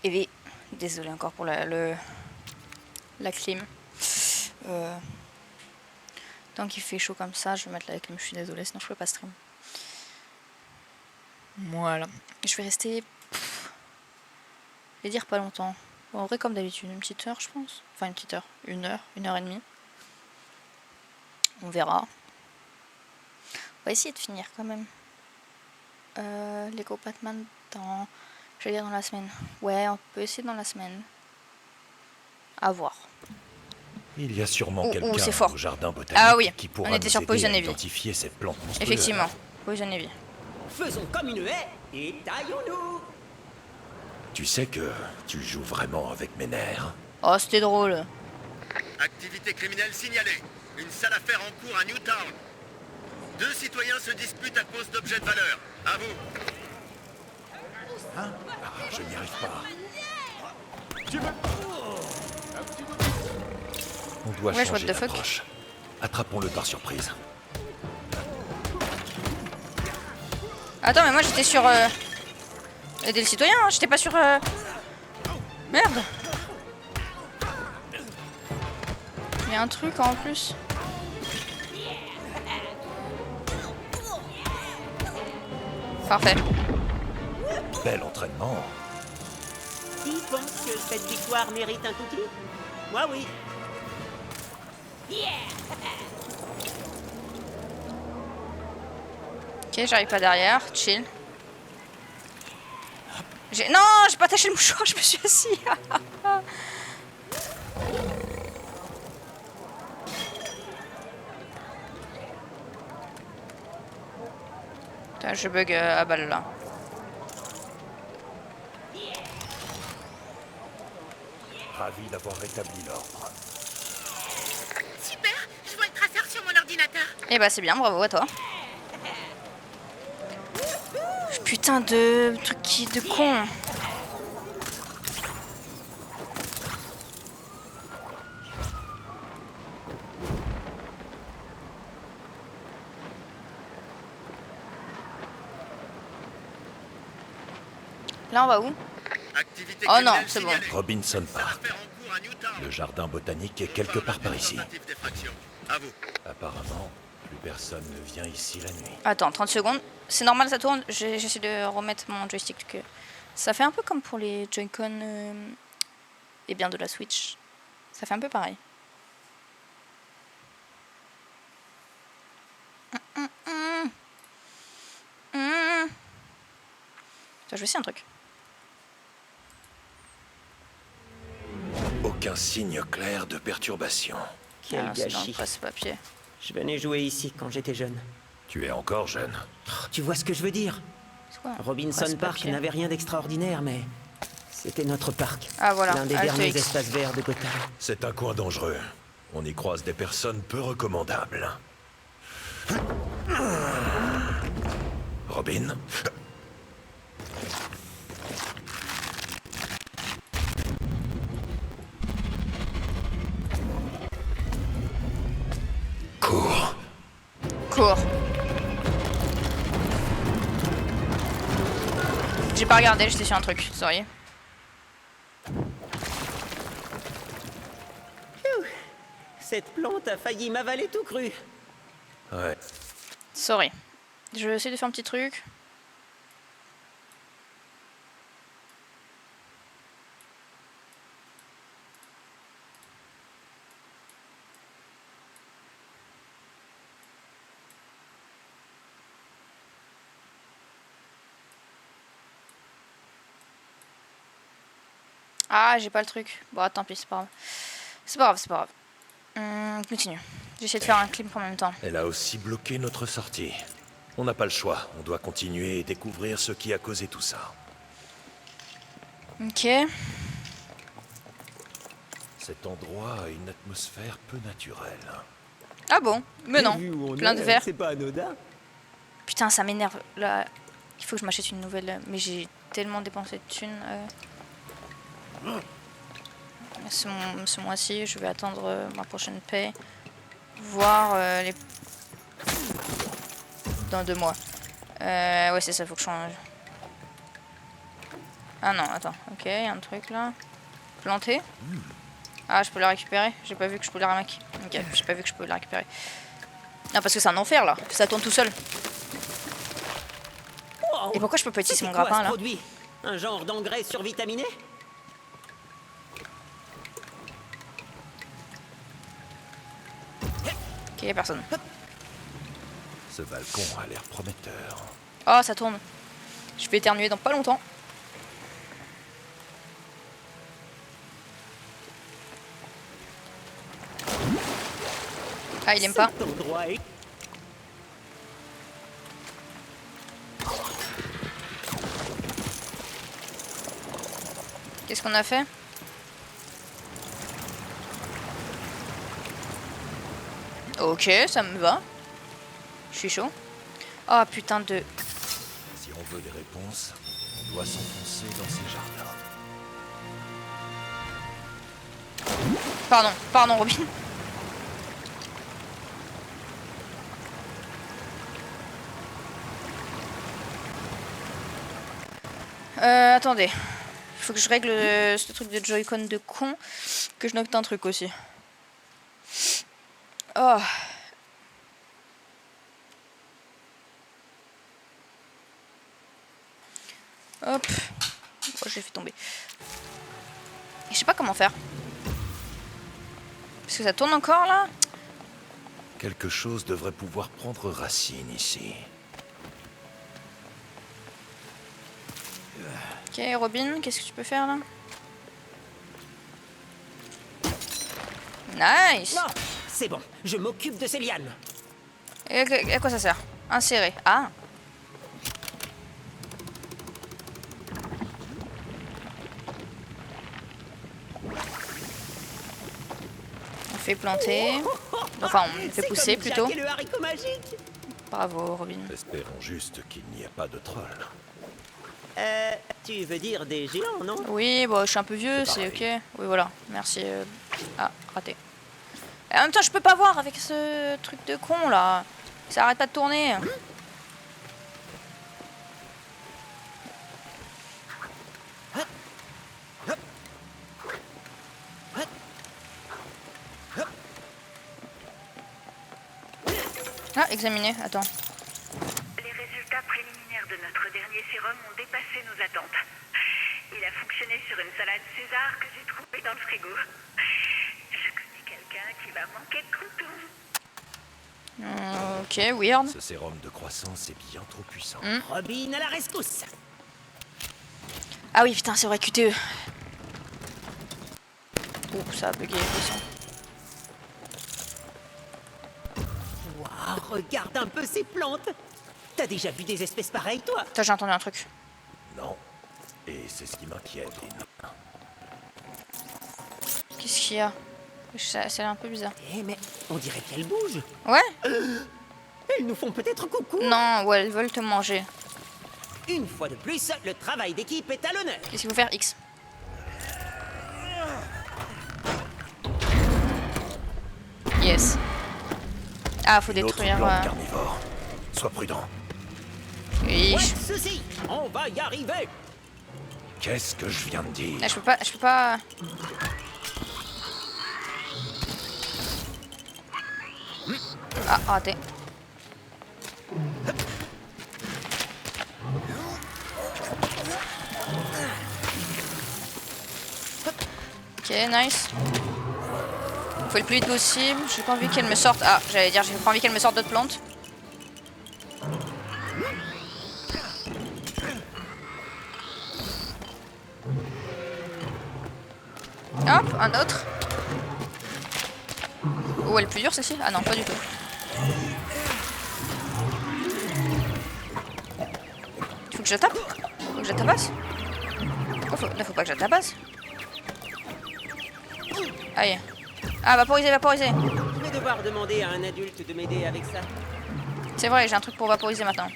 oui, désolé encore pour la clim. Tant qu'il fait chaud comme ça, je vais mettre la clim, je suis désolée, sinon je peux pas stream. Voilà. Je vais rester, je vais dire pas longtemps. En vrai, comme d'habitude, une petite heure, je pense. Enfin, une petite heure, une heure et demie. On verra. On va essayer de finir quand même. Lego Batman dans... Je vais dire dans la semaine. Ouais, on peut essayer dans la semaine. À voir. Il y a sûrement quelqu'un au jardin botanique qui pourra nous aider à identifier cette plante monstrueuse. Effectivement, Poison Ivy. Faisons comme une haie et taillons-nous. Tu sais que tu joues vraiment avec mes nerfs. Oh, c'était drôle. Activité criminelle signalée. Une sale affaire en cours à Newtown. 2 citoyens se disputent à cause d'objets de valeur. À vous. Hein? Je n'y arrive pas. On doit changer d'approche. Attrapons-le par surprise. Attends, mais moi j'étais sur... aider le citoyen, hein, j'étais pas sur... Merde. Il y a un truc en plus. Parfait. Bel entraînement. Qui pense que cette victoire mérite un cookie? Moi, oui. Ok, j'arrive pas derrière. Chill. Non, j'ai pas attaché le mouchoir, je me suis assis. Putain, je bug à balle là. Ravi d'avoir rétabli l'ordre. Super, je vois le traceur sur mon ordinateur. Eh bah c'est bien, bravo à toi. Putain de truc de con. Là on va où? Activité oh non, criminelle c'est bon. signalée. Robinson Sale Park. affaire en cours à Newtown. Le jardin botanique est quelque part par ici. Tentative d'effraction. À vous. Apparemment, plus personne ne vient ici la nuit. Attends, 30 secondes. C'est normal, ça tourne. J'essaie de remettre mon joystick. Que... Ça fait un peu comme pour les Joy-Con et bien de la Switch. Ça fait un peu pareil. Attends, je vais essayer un truc. Aucun signe clair de perturbation. Quel gâchis. Passe papier. Je venais jouer ici quand j'étais jeune. Tu es encore jeune. Tu vois ce que je veux dire? Quoi? Robinson Park n'avait rien d'extraordinaire, mais c'était notre parc. Ah voilà, l'un des Alt derniers X. espaces verts de Gotham. C'est un coin dangereux. On y croise des personnes peu recommandables. Robin? Cours. Cours. J'ai pas regardé, j'étais sur un truc, sorry. Cette plante a failli m'avaler tout cru. Ouais. Sorry. Je vais essayer de faire un petit truc. Ah, j'ai pas le truc. Bon, tant pis, c'est pas grave. C'est pas grave, c'est pas grave. Continue. J'essaie de faire un clip en même temps. Elle a aussi bloqué notre sortie. On n'a pas le choix. On doit continuer et découvrir ce qui a causé tout ça. Ok. Cet endroit a une atmosphère peu naturelle. Ah bon? Mais non. Plein de verre. C'est pas anodin. Putain, ça m'énerve. Là, il faut que je m'achète une nouvelle. Mais j'ai tellement dépensé de thunes. Ce mois-ci, je vais attendre ma prochaine paye. Voir les... Dans 2 mois. Ouais, c'est ça, faut que je change. Ah non, attends. Ok, y a un truc là. Planté. Ah, je peux la récupérer. J'ai pas vu que je pouvais la ramaquer. Ok, j'ai pas vu que je pouvais la récupérer. Non, parce que c'est un enfer là. Ça tourne tout seul. Wow. Et pourquoi je peux pas utiliser mon quoi, grappin ce là? produit? Un genre d'engrais survitaminé? Ok, y'a personne. Ce balcon a l'air prometteur. Oh, ça tourne. Je vais éternuer dans pas longtemps. Ah, il aime pas. Cet endroit est... Qu'est-ce qu'on a fait? Ok, ça me va. Je suis chaud. Oh putain de... Si on veut des réponses, on doit s'enfoncer dans ces jardins. Pardon Robin. Attendez. Il faut que je règle ce truc de Joy-Con de con. Que je note un truc aussi. Oh. Hop. Oh, je l'ai fait tomber. Et je sais pas comment faire. Parce que ça tourne encore là. Quelque chose devrait pouvoir prendre racine ici. Ok, Robin, qu'est-ce que tu peux faire là? Nice. Non, c'est bon, je m'occupe de ces lianes. Et à quoi ça sert? Insérer. Ah. On fait planter. Enfin, on fait pousser plutôt. Le haricot magique. Bravo, Robin. Espérons juste qu'il n'y ait pas de troll. Tu veux dire des géants, non? Oui, bon, je suis un peu vieux, c'est ok. Oui, voilà, merci. Ah, raté. Et en même temps, je peux pas voir avec ce truc de con là. Ça arrête pas de tourner. Ah, examiner, attends. Les résultats préliminaires de notre dernier sérum ont dépassé nos attentes. Il a fonctionné sur une salade César que j'ai trouvée dans le frigo. Je connais quelqu'un qui va manquer de crouton. Ok, weird. Ce sérum de croissance est bien trop puissant. Robin à la rescousse. Ah oui, putain, c'est vrai, QTE. Ouh, ça a bugué, le son. Waouh, regarde un peu ces plantes. T'as déjà vu des espèces pareilles, toi? Putain, j'ai entendu un truc. Non. Et c'est ce qui m'inquiète, Lynn. Qu'est-ce qu'il y a? Ça a l'air un peu bizarre. Eh mais on dirait qu'elles bougent. Ouais? Elles nous font peut-être coucou. Non, ouais, elles veulent te manger. Une fois de plus, le travail d'équipe est à l'honneur. Qu'est-ce qu'il faut faire? X. Yes. Ah, faut détruire... carnivore. Sois prudent. Oui. Ouais, ceci, on va y arriver. Qu'est-ce que je viens de dire? Ah, je peux pas... Ah, raté. Ok, nice. Faut le plus vite possible. J'ai pas envie qu'elle me sorte... Ah, j'allais dire, j'ai pas envie qu'elle me sorte d'autres plantes. Hop, un autre. Oh, elle est plus dure celle-ci? Ah non, pas du tout. Faut que je tape? Faut que je tabasse? Oh, faut pas que je tabasse. Aïe. Ah, vaporiser, vaporiser. Je vais devoir demander à un adulte de m'aider avec ça. C'est vrai, j'ai un truc pour vaporiser maintenant.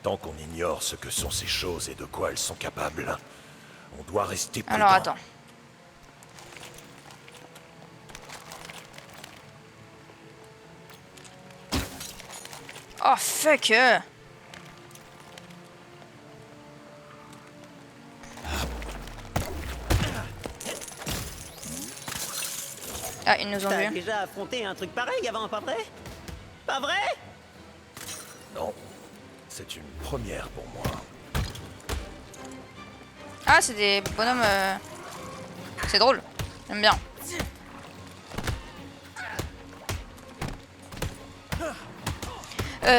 Tant qu'on ignore ce que sont ces choses et de quoi elles sont capables, on doit rester prudent. Alors, attends. Oh fuck. Ah, ils nous ont T'as vu. déjà affronté un truc pareil avant, pas vrai? Pas vrai? Non, c'est une première pour moi. Ah, c'est des bonhommes. C'est drôle. J'aime bien.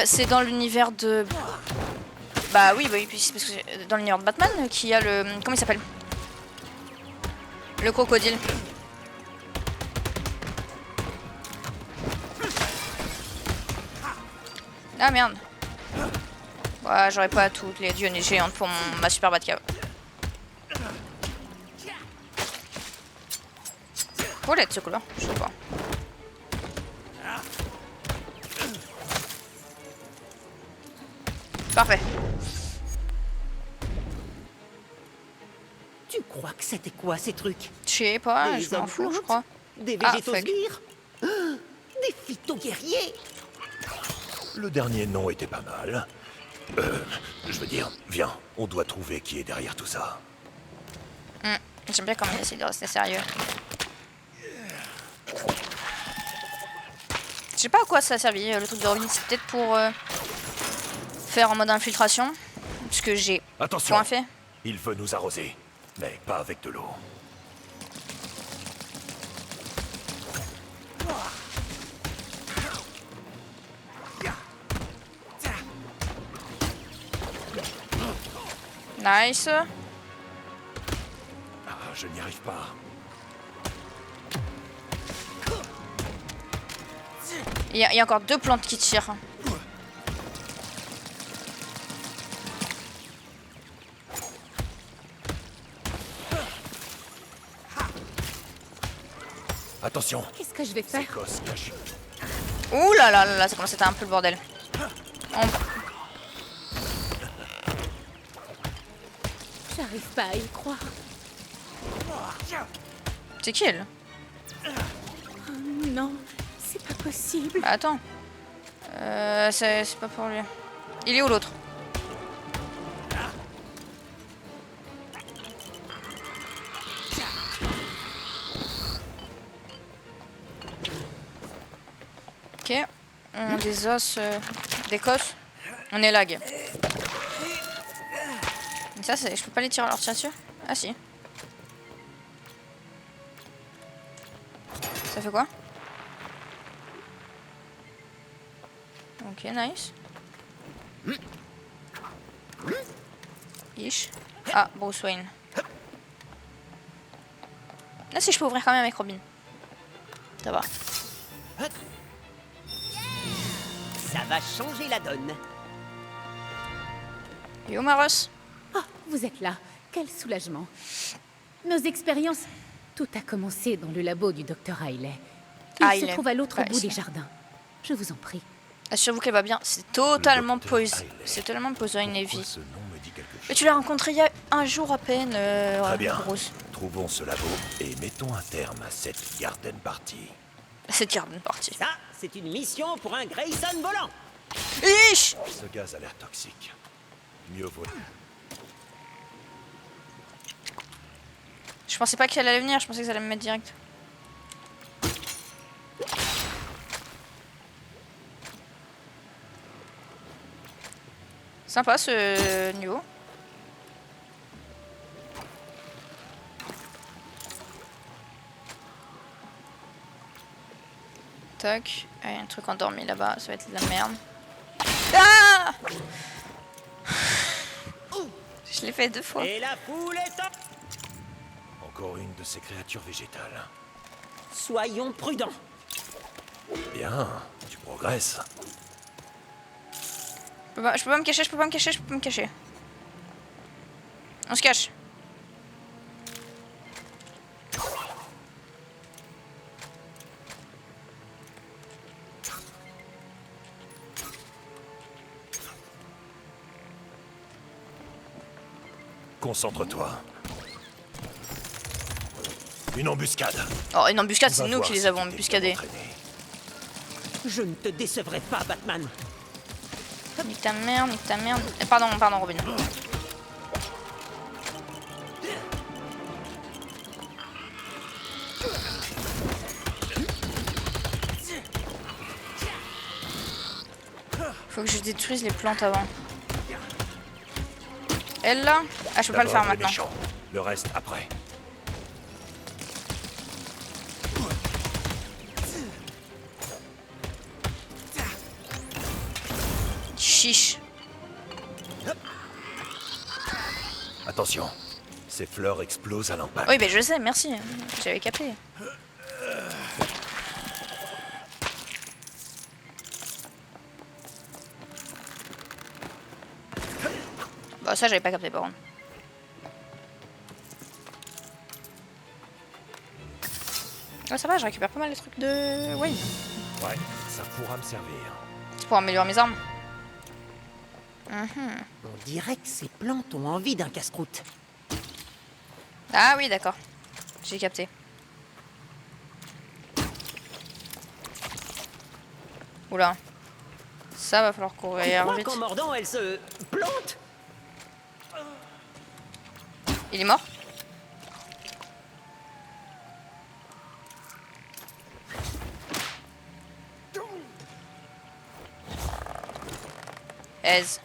C'est dans l'univers de. Bah oui, parce que c'est dans l'univers de Batman qu'il y a le. Comment il s'appelle? Le crocodile. Ah merde. Ouais, j'aurais pas toutes les Dionnées géantes pour ma super Batcave. Faut l'être ce coup-là, je sais pas. Parfait. Tu crois que c'était quoi ces trucs? Je sais pas, Des je m'en hommes fous, je plantes? crois. Des Ah, végétaux fuck. sbires? Des phyto-guerriers? Le dernier nom était pas mal. Je veux dire, viens, on doit trouver qui est derrière tout ça. J'aime bien quand il essaie de rester sérieux. Je sais pas à quoi ça a servi le truc de Robin, c'est peut-être pour faire en mode infiltration. Puisque j'ai Attention, point fait. il veut nous arroser, mais pas avec de l'eau. Nice. Ah, je n'y arrive pas. Il y a encore 2 plantes qui tirent. Attention, Qu'est-ce que je vais faire? Cos caché. Ouh là là là là, ça commence à être un peu le bordel. J'arrive pas à y croire. C'est qui elle? Oh, non, c'est pas possible. Bah, attends. C'est pas pour lui. Il est où l'autre? Ok. On a des os d'Écosse. On est lag. Mais ça, je peux pas les tirer à leur tir dessus? Ah si. Ça fait quoi? Ok, nice. Ish. Ah, Bruce Wayne. Là, si je peux ouvrir quand même avec Robin. Ça va. Ça va changer la donne. Yo, Maros. Oh, vous êtes là. Quel soulagement. Nos expériences... Tout a commencé dans le labo du docteur Hailey. Il se trouve à l'autre bout des jardins. Je vous en prie. Assurez-vous qu'elle va bien. C'est totalement Poison. C'est totalement Poison Ivy. Et tu l'as rencontré il y a un jour à peine. Très bien. Bruce. Trouvons ce labo et mettons un terme à cette garden party. Cette garden party. Ça, c'est une mission pour un Grayson volant. Ish. Ce gaz a l'air toxique. Mieux vaut. Je pensais pas qu'elle allait venir, je pensais que ça allait me mettre direct. Sympa ce niveau. Tac. Il y a un truc endormi là-bas, ça va être de la merde. Ah! Je l'ai fait 2 fois. Et la foule est en... Encore une de ces créatures végétales. Soyons prudents. Bien, tu progresses. Je peux pas me cacher, je peux pas me cacher. On se cache. Concentre-toi. Une embuscade. Oh, une embuscade, On c'est va nous voir qui les si avons tu t'es embuscadés. bien entraîné. Je ne te décevrai pas, Batman. Nique ta merde, nique ta merde. Pardon, pardon, Robin. Faut que je détruise les plantes avant. Elle là? Ah, je peux pas le faire D'abord, les maintenant. méchants. Le reste après. Chiche. Attention, ces fleurs explosent à l'impact. Oui, ben je sais, merci. J'avais capté. Bah ça j'avais pas capté par contre. Ah ça va, je récupère pas mal les trucs de Wayne. Ouais, ça pourra me servir. C'est pour améliorer mes armes. On dirait que ces plantes ont envie d'un casse-croûte. Ah oui d'accord. J'ai capté. Oula. Ça va falloir courir Pourquoi vite. qu'en mordant, elle se plante? Il est mort? Aise.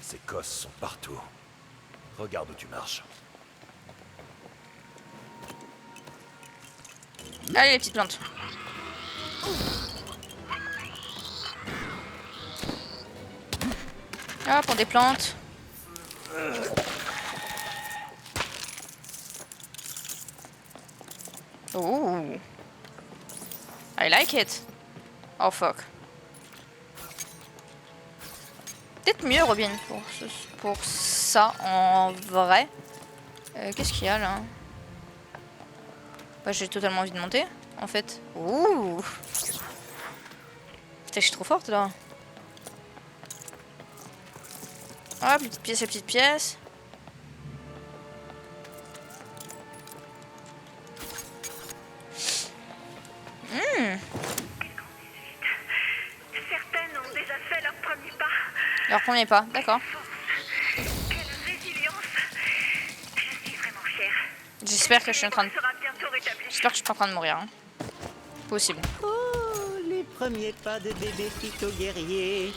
Ces cosses sont partout. Regarde où tu marches. Allez les petites plantes. Hop, on des plantes. Ooh. I like it. Oh fuck. Peut-être mieux Robin pour ça en vrai. Qu'est-ce qu'il y a là? Bah, j'ai totalement envie de monter en fait. Ouh. Putain, je suis trop forte là. Ah, petite pièce à petite pièce. Certaines ont déjà fait leur premier pas. Leur premier pas, d'accord. Quelle résilience. Je suis vraiment fière. J'espère que je suis en train de. Sera bientôt rétabli. J'espère que je suis pas en train de mourir. Hein. Possible. Oh, les premiers pas de bébé Pico guerrier.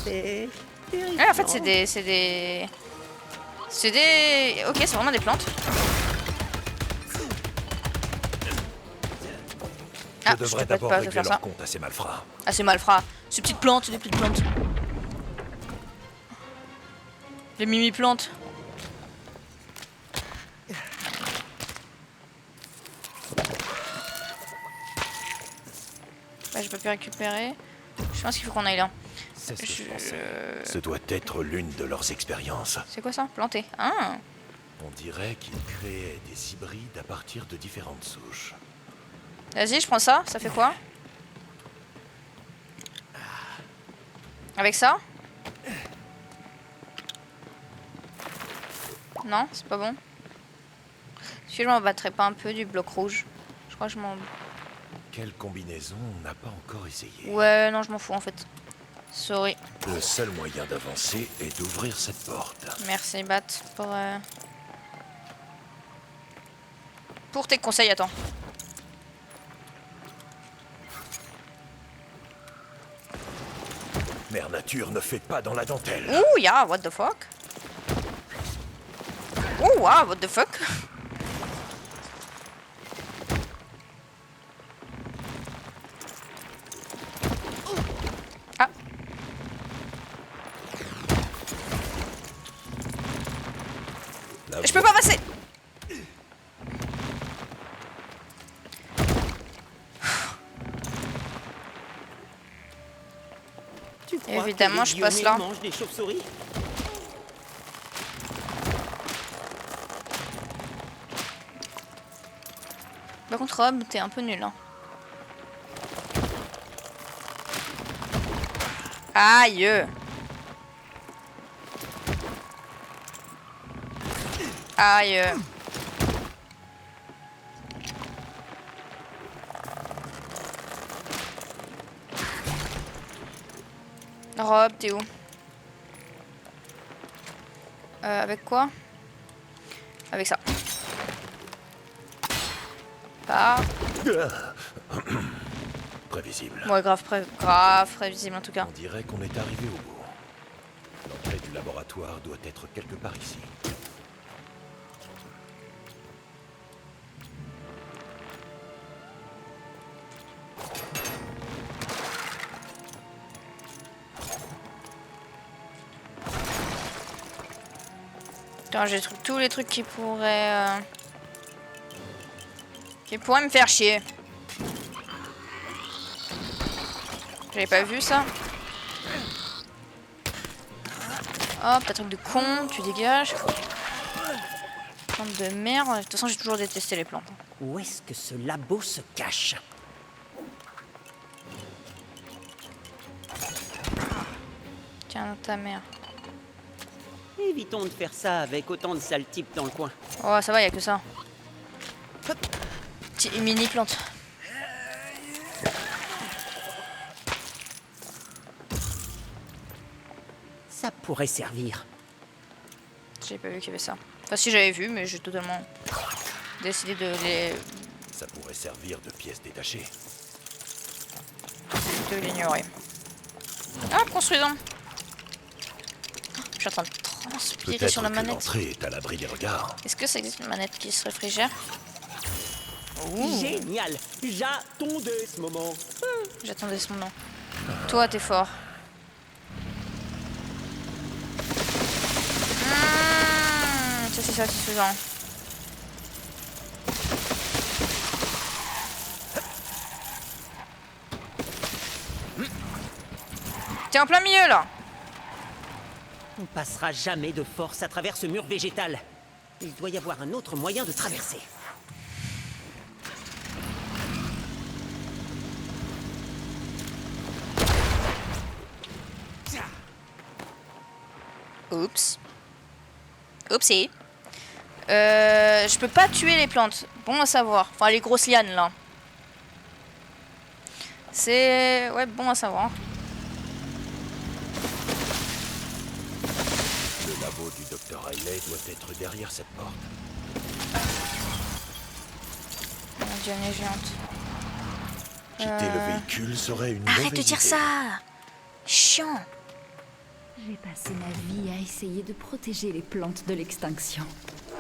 C'est Ouais, en fait, c'est des. Ok, c'est vraiment des plantes. Je Je devrais te d'abord pas de régler faire leur ça. compte à ces malfrats. Ah, c'est malfrat. Ces petites plantes, c'est des petites plantes. Les mimi-plantes. Bah, je peux plus récupérer. Je pense qu'il faut qu'on aille là. C'est ce que je pensais. Ce doit être l'une de leurs expériences. C'est quoi ça? Planter. Ah. On dirait qu'ils créaient des hybrides à partir de différentes souches. Vas-y, je prends ça. Ça fait quoi? Avec ça? Non, c'est pas bon. Est-ce que je m'en battrais pas un peu du bloc rouge? Je crois que je m'en... Quelle combinaison on n'a pas encore essayé? Ouais, non, je m'en fous en fait. Sorry. Le seul moyen d'avancer est d'ouvrir cette porte. Merci, Bat, pour tes conseils, attends. Mère Nature ne fait pas dans la dentelle. Ouh, yeah, what the fuck? Ouh, wow, what the fuck? Ah. Je peux pas passer. Tu crois Évidemment, que les je passe Guillaumiers là. mangent des chauves-souris? Par contre, Rob, t'es un peu nul. Hein. Aïe. Aïe. Rob, t'es où? Avec quoi? Avec ça. Pas. Prévisible. Ouais, grave prévisible en tout cas. On dirait qu'on est arrivé au bout. L'entrée du laboratoire doit être quelque part ici. Putain, j'ai tous les trucs qui pourraient me faire chier. J'avais pas vu ça. Hop, un truc de con, tu dégages. Plante de merde. De toute façon, j'ai toujours détesté les plantes. Où est-ce que ce labo se cache? Tiens, ta mère. Évitons de faire ça avec autant de sales types dans le coin. Oh, ça va, y a que ça. Une mini plante. Ça pourrait servir. J'ai pas vu qu'il y avait ça. Enfin, si j'avais vu, mais j'ai totalement décidé de Ça pourrait servir de pièce détachée. l'ignorer. Ah, construisons. Je suis en train de transpirer Peut-être sur la que manette. l'entrée est à l'abri des regards. Est-ce que ça existe une manette qui se réfrigère? Génial! J'attendais ce moment. J'attendais ce moment. Toi, t'es fort. Ça, c'est satisfaisant. T'es en plein milieu, là. On passera jamais de force à travers ce mur végétal. Il doit y avoir un autre moyen de traverser. Oups. Oupsie. Je peux pas tuer les plantes. Bon à savoir. Enfin, les grosses lianes, là. C'est... Ouais, bon à savoir. Le labo du Dr. Riley doit être derrière cette porte. Mon Dieu, elle est géante. Quitter le véhicule serait une Arrête de mauvaise dire idée. ça. Chiant. J'ai passé ma vie à essayer de protéger les plantes de l'extinction.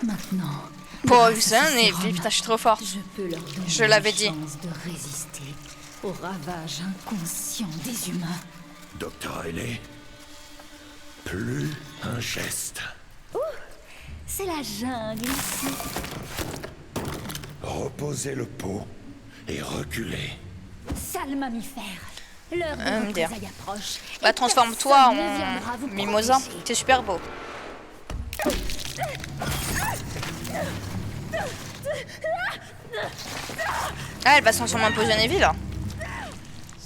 Maintenant, Bon, grâce à ça, ce mais sérum, putain, je suis trop forte. je peux leur donner Je l'avais une dit. chance de résister au ravage inconscient des humains. Dr. Riley, plus un geste. C'est la jungle ici. Reposez le pot et reculez. Sale mammifère. L'heure de dire. représailles approche. Bah, et transforme-toi personne ne viendra en vous mimosa. protéger. T'es super beau. Ah, elle va se transformer en Poison Ivy, là.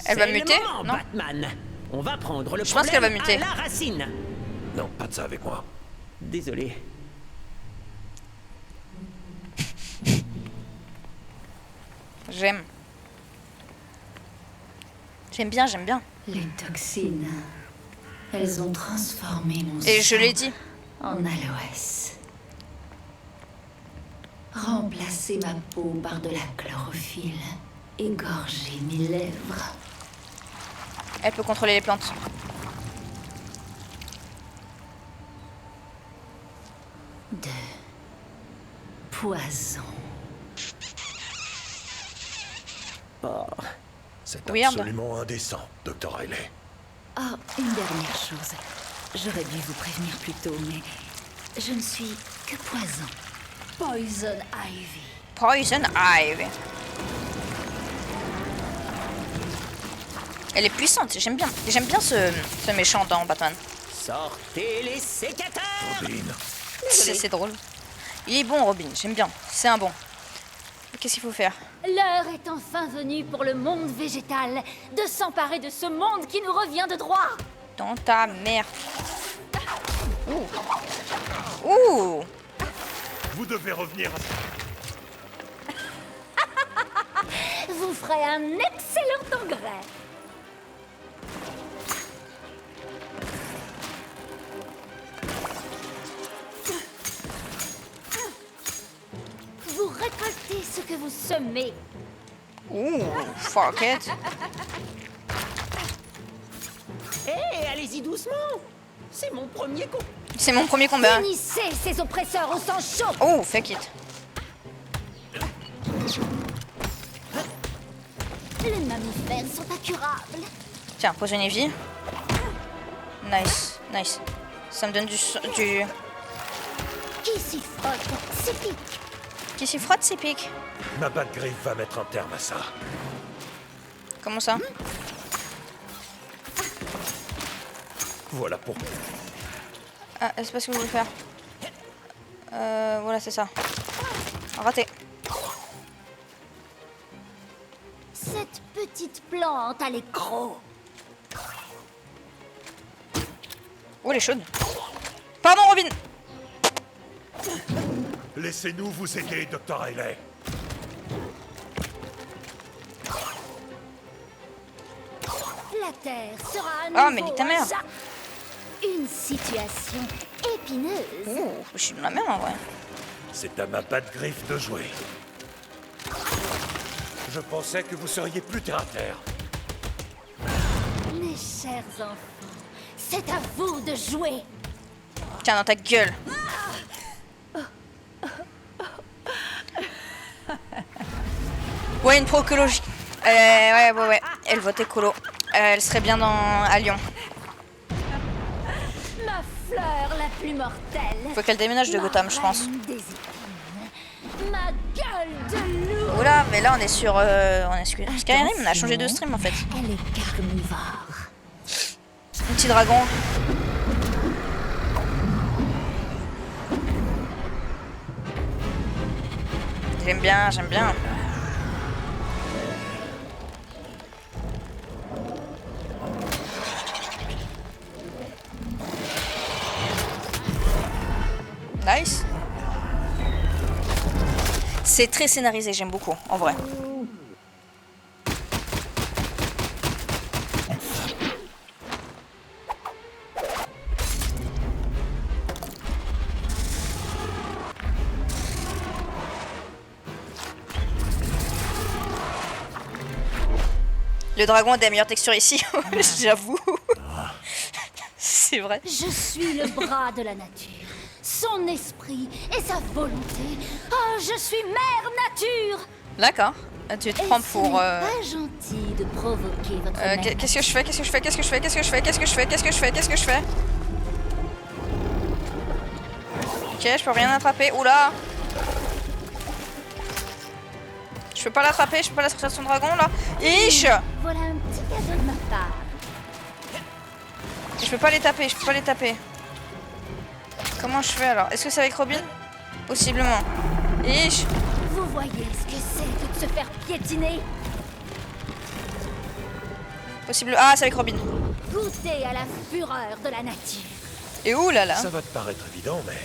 Elle va C'est le muter? moment, Non. Batman. On va prendre le Je pense qu'elle va problème muter. à la racine. Non, pas de ça avec moi. Désolé. J'aime. J'aime bien, j'aime bien. Les toxines. Elles ont transformé mon Et je sang l'ai dit. en aloès. Remplacé ma peau par de la chlorophylle. Égorgé mes lèvres. Elle peut contrôler les plantes. De poison. C'est Weird. absolument indécent, Dr. Riley. Oh, une dernière chose. J'aurais dû vous prévenir plus tôt, mais je ne suis que poison. Poison Ivy. Poison Ivy. Elle est puissante, j'aime bien. J'aime bien ce méchant dans Batman. Sortez les sécateurs. Robin, C'est drôle. Il est bon, Robin, j'aime bien. C'est un bon. Qu'est-ce qu'il faut faire? L'heure est enfin venue pour le monde végétal de s'emparer de ce monde qui nous revient de droit. Dans ta mère. Ouh. Ouh. vous devez revenir à... Vous ferez un excellent engrais. vous semer. Ouh, fuck it. Hé, allez-y doucement. C'est mon premier coup. C'est mon premier combat. Finissez ces oppresseurs au sang chaud. Oh, fuck it. Les mammifères sont incurables. Tiens, poisonner vie. Nice, nice. Ça me donne du... Qui s'y frotte, c'est pique. Qui s'y frotte, c'est pique. Ma batte griffe va mettre un terme à ça. Comment ça? Voilà pour... Ah, c'est pas ce que je voulais faire. Voilà, c'est ça. Raté. Cette petite plante a les crocs. Oh, elle est chaude. Pardon, Robin. Laissez-nous vous aider, Dr. Riley. La terre sera à nouveau Ah, mais nique ta mère. une situation épineuse. Ouh, je suis dans la merde en vrai. C'est à ma batte griffe de jouer. Je pensais que vous seriez plus terre à terre. Mes chers enfants, c'est à vous de jouer. Tiens, dans ta gueule. Ouais, une pro-écologie. Ouais. Elle vote écolo. Elle serait bien à Lyon. Ma fleur la plus mortelle. Faut qu'elle déménage de Ma Gotham, je pense. reine des épines. Ma gueule de loup. Oula, mais là on est sur Skyrim, on a changé de stream en fait. Elle est carnivore. Un petit dragon. J'aime bien, j'aime bien. Nice. C'est très scénarisé, j'aime beaucoup, en vrai. Le dragon a des meilleures textures ici, j'avoue. C'est vrai. Je suis le bras de la nature, son esprit et sa volonté. Oh, je suis mère nature. D'accord. Tu te prends pour... Pas gentil de provoquer votre mère. Qu'est-ce que je fais? Qu'est-ce que je fais? Qu'est-ce que je fais? Qu'est-ce que je fais? Qu'est-ce que je fais? Qu'est-ce que je fais? Qu'est-ce que je fais? Ok, je peux rien attraper. Oula! Je peux pas l'attraper, je peux pas la sortir de son dragon là. Ish! Voilà un petit cadeau de ma part. Je peux pas les taper, je peux pas les taper. Comment je fais alors? Est-ce que c'est avec Robin? Possiblement. Ish! Vous voyez ce que c'est que de se faire piétiner? Possible. Ah, c'est avec Robin. Goûtez à la fureur de la nature. Et où là là? Ça va te paraître évident, mais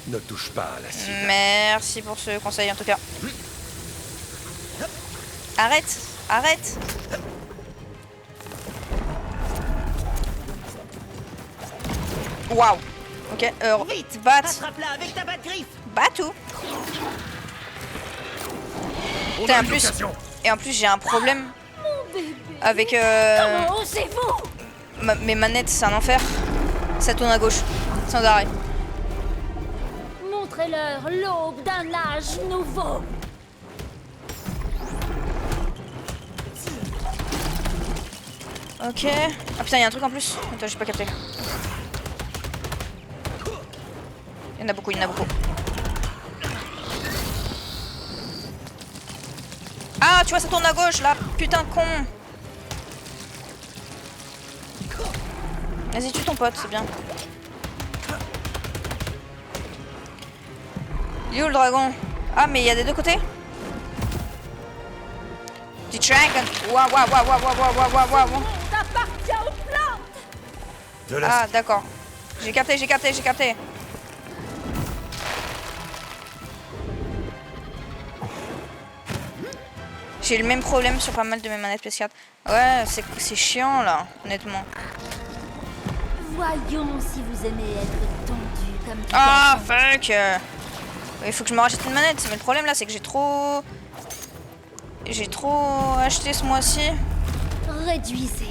ne touche pas à la cible. Merci pour ce conseil en tout cas. Arrête! Arrête! Waouh! Ok, Vite, bat! attrape-la avec ta batte griffe. Batou! On Putain, a en une plus, occasion. et en plus j'ai un problème avec Comment osez-vous? mes manettes, c'est un enfer. Ça tourne à gauche, sans arrêt. Montrez-leur l'aube d'un âge nouveau. Ok. Ah putain, il y a un truc en plus. Attends, j'ai pas capté. Il y en a beaucoup, il y en a beaucoup. Ah, tu vois, ça tourne à gauche là. Putain, con. Vas-y, tue ton pote, c'est bien. Il est où le dragon? Ah, mais il y a des deux côtés? Du dragon. Waouh, waouh, waouh, waouh, waouh, waouh, waouh, waouh. Ça appartient aux plantes. De la... Ah, d'accord. J'ai capté, j'ai capté, j'ai capté. J'ai le même problème sur pas mal de mes manettes PS4. Ouais, c'est chiant là, honnêtement. Voyons si vous aimez être tendu comme tout Ah, un fuck. Il faut que je me rachète une manette. Mais le problème là, c'est que j'ai trop J'ai trop acheté ce mois-ci. Réduisez,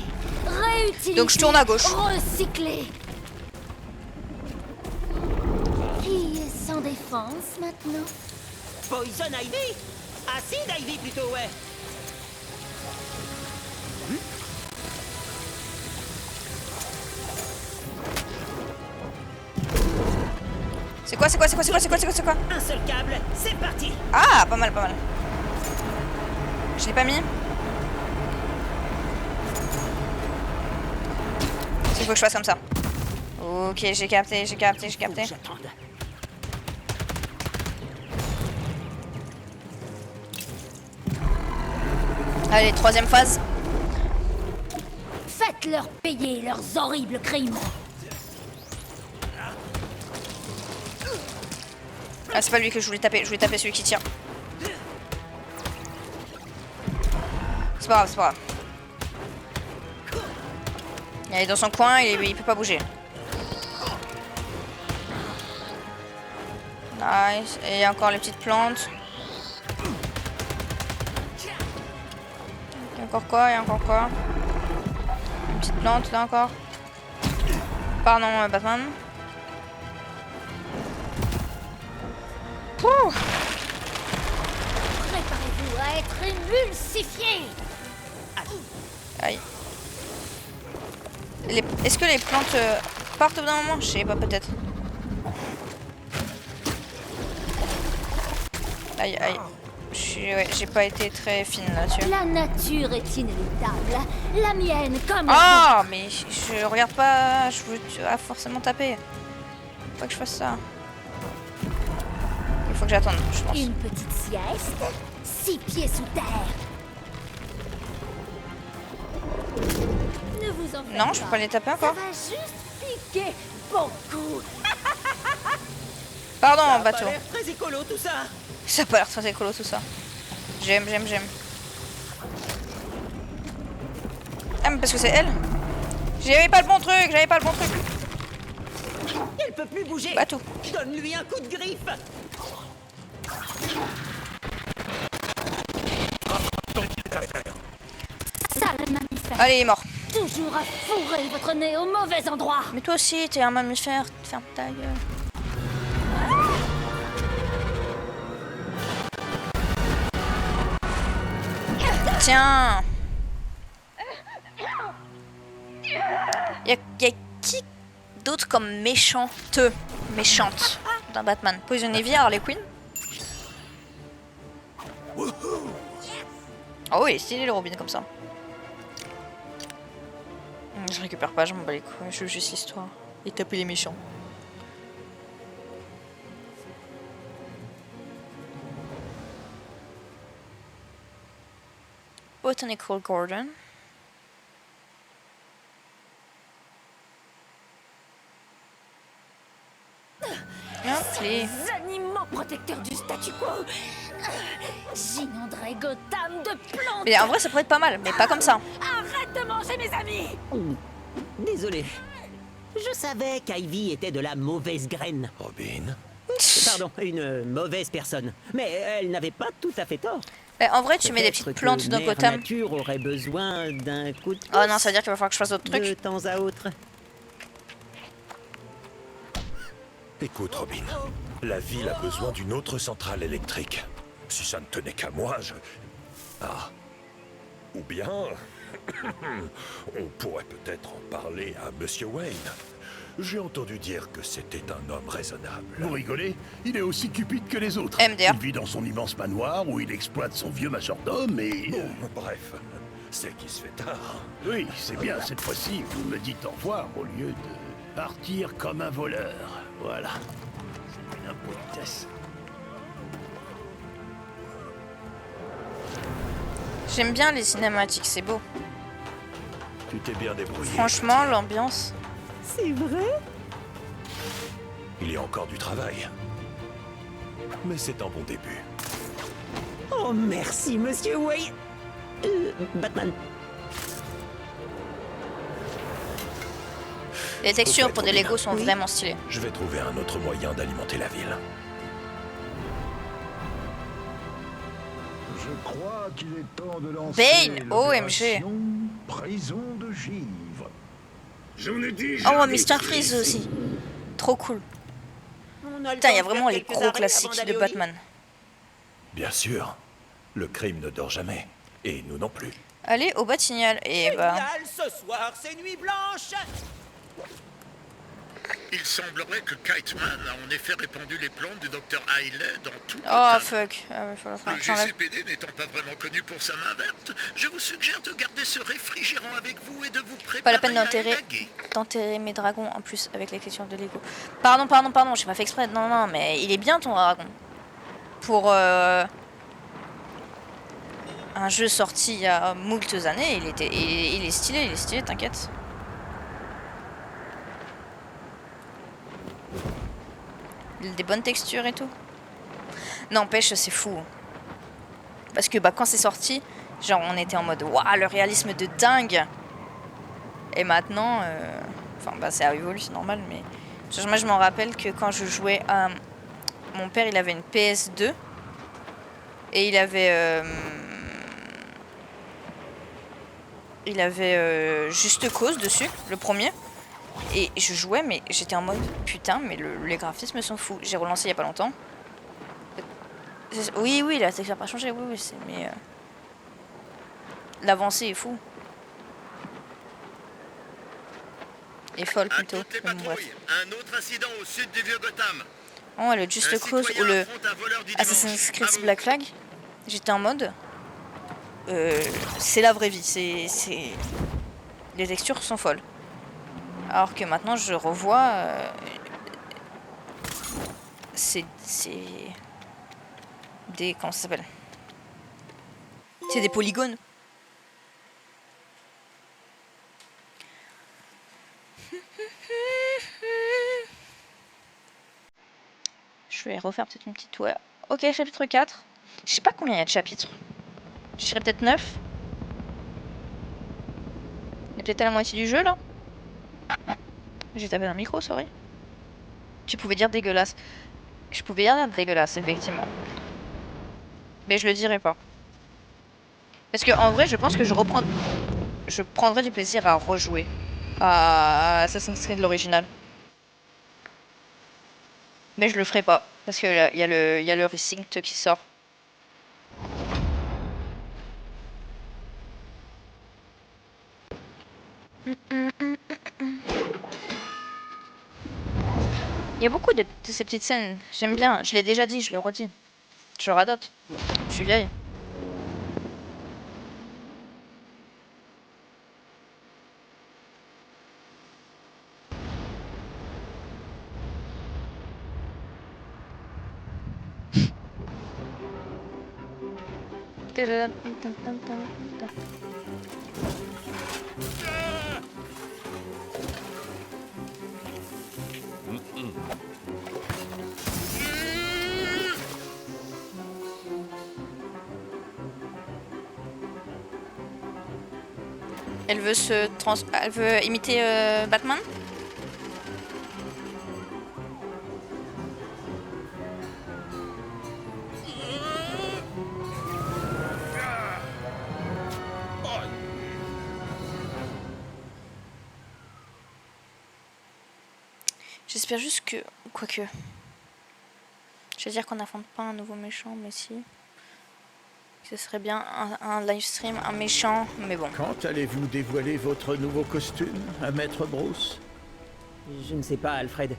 réutilisez. Donc je tourne à gauche. Recyclez. Qui est sans défense maintenant? Poison Ivy? Acide Ivy plutôt, ouais. C'est quoi? Un seul câble, c'est parti. Ah, pas mal. Je l'ai pas mis. Il faut que je fasse comme ça. Ok, j'ai capté. J'attends. Allez, troisième phase. Faites-leur payer leurs horribles crimes. Ah, c'est pas lui que je voulais taper celui qui tire. C'est pas grave. Il est dans son coin, il peut pas bouger. Nice. Et il y a encore les petites plantes. Il y a encore quoi? Une petite plante là encore. Pardon, Batman. Ouh. Préparez-vous à être émulsifiés. Aïe. Est-ce que les plantes partent au bout d'un moment? Je sais pas, peut-être. Aïe. J'ai pas été très fine là-dessus. La nature est inéluctable. La mienne comme la Ah, mais je regarde pas. Je veux forcément taper. Faut pas que je fasse ça. Il faut que j'attende, je pense. Une petite sieste, 6 pieds sous terre. Ne vous en faites Non, je peux pas les taper Ça encore. va juste piquer beaucoup. Pardon, Ça a bateau. pas l'air très écolo tout ça. Ça a pas l'air très écolo tout ça. J'aime. Ah, mais parce que c'est elle. J'avais pas le bon truc. Elle peut plus bouger. Bateau. Donne-lui un coup de griffe. Sale mammifère. Allez, il est mort. Toujours à fourrer votre nez au mauvais endroit. Mais toi aussi, t'es un mammifère. Ferme ta gueule. Tiens. Y'a qui d'autre comme méchante dans Batman? Poison Ivy, Harley Quinn. Oh oui, stylé le Robin comme ça. Je récupère pas, je m'en bats les couilles, je veux juste l'histoire. Et taper les méchants. Botanical Garden. Hop, les... Ces animaux protecteurs du statu quo. J'inonderai Gotham de plantes. Mais en vrai, ça pourrait être pas mal, mais pas comme ça. Arrête de manger mes amis. Désolé. Je savais qu'Ivy était de la mauvaise graine. Robin? Pardon, une mauvaise personne. Mais elle n'avait pas tout à fait tort. En vrai, tu mets des petites plantes dans Mère Gotham. Nature aurait besoin d'un coup de pouce Oh non, ça veut dire qu'il va falloir que je fasse d'autres de trucs. temps à autre. Écoute, Robin, la ville a besoin d'une autre centrale électrique. Si ça ne tenait qu'à moi, Ah. Ou bien... on pourrait peut-être en parler à Monsieur Wayne. J'ai entendu dire que c'était un homme raisonnable. Vous rigolez? Il est aussi cupide que les autres. MDR. Il vit dans son immense manoir où il exploite son vieux majordome et... Bref, c'est qui se fait tard. Oui, c'est bien, cette fois-ci, vous me dites au revoir au lieu de partir comme un voleur. Voilà. C'est une impolitesse. J'aime bien les cinématiques, c'est beau. Tu t'es bien débrouillé. Franchement, l'ambiance. C'est vrai? Il y a encore du travail. Mais c'est un bon début. Oh, merci, Monsieur Wayne. Batman. Les textures fait, pour des Robin. Legos sont Oui. vraiment stylées. Je vais trouver un autre moyen d'alimenter la ville. Je crois qu'il est temps de lancer Bane, OMG. l'opération Prison de Givre. J'en ai dit. Oh, Mr. Freeze aussi. Trop cool. Putain, il y a vraiment les gros classiques de Batman. Bien sûr. Le crime ne dort jamais. Et nous non plus. Allez, au Batignolles. Et bah... Génial, ce soir, c'est nuit blanche. Il semblerait que Kiteman a en effet répandu les plans du docteur Hailey dans tout Oh, Gotham. fuck. Ah ouais, faut Le que j'enlève. GCPD n'étant pas vraiment connu pour sa main verte, je vous suggère de garder ce réfrigérant avec vous et de vous préparer Pas la peine à d'enterrer élaguer. mes dragons en plus avec l'écriture de Lego. Pardon, j'ai pas fait exprès. Non, mais il est bien ton dragon. Pour un jeu sorti il y a moultes années, il est stylé, t'inquiète. Il a des bonnes textures et tout. N'empêche, c'est fou. Parce que bah, quand c'est sorti, genre on était en mode waouh, le réalisme de dingue. Et maintenant, enfin bah ça a évolué, c'est normal, mais genre, moi je m'en rappelle que quand je jouais à mon père, il avait une PS2 et il avait Juste Cause dessus, le premier. Et je jouais, mais j'étais en mode putain, mais les graphismes sont fous. J'ai relancé il y a pas longtemps. Oui, la texture n'a pas changé, oui, mais l'avancée est fou. Et folle À plutôt. toutes les Mais bon, bref. patrouilles, un autre incident au sud du vieux Gotham. Oh, le Just Un Cause citoyen ou le affronte un voleur du Assassin's dimanche. Creed Black Flag, j'étais en mode c'est la vraie vie, c'est les textures sont folles. Alors que maintenant je revois c'est des comment ça s'appelle? C'est des polygones. Je vais refaire peut-être une petite tour. Ok, chapitre 4. Je sais pas combien il y a de chapitres. Je dirais peut-être 9. Il y a peut-être à la moitié du jeu là. J'ai tapé dans le micro, sorry. Tu pouvais dire dégueulasse. Je pouvais dire dégueulasse, effectivement. Mais je le dirai pas. Parce que en vrai, je pense que je prendrais du plaisir à rejouer à Assassin's Creed l'original. Mais je le ferai pas. Parce que il y a le Resynced qui sort. Il y a beaucoup de ces petites scènes. J'aime bien. Je l'ai déjà dit, je le redis. Je radote. Je suis vieille. Elle veut imiter Batman. J'espère juste que... Quoique... Je veux dire qu'on n'affronte pas un nouveau méchant, mais si... Ce serait bien un live stream, un méchant, mais bon. Quand allez-vous dévoiler votre nouveau costume à Maître Bruce? Je ne sais pas, Alfred.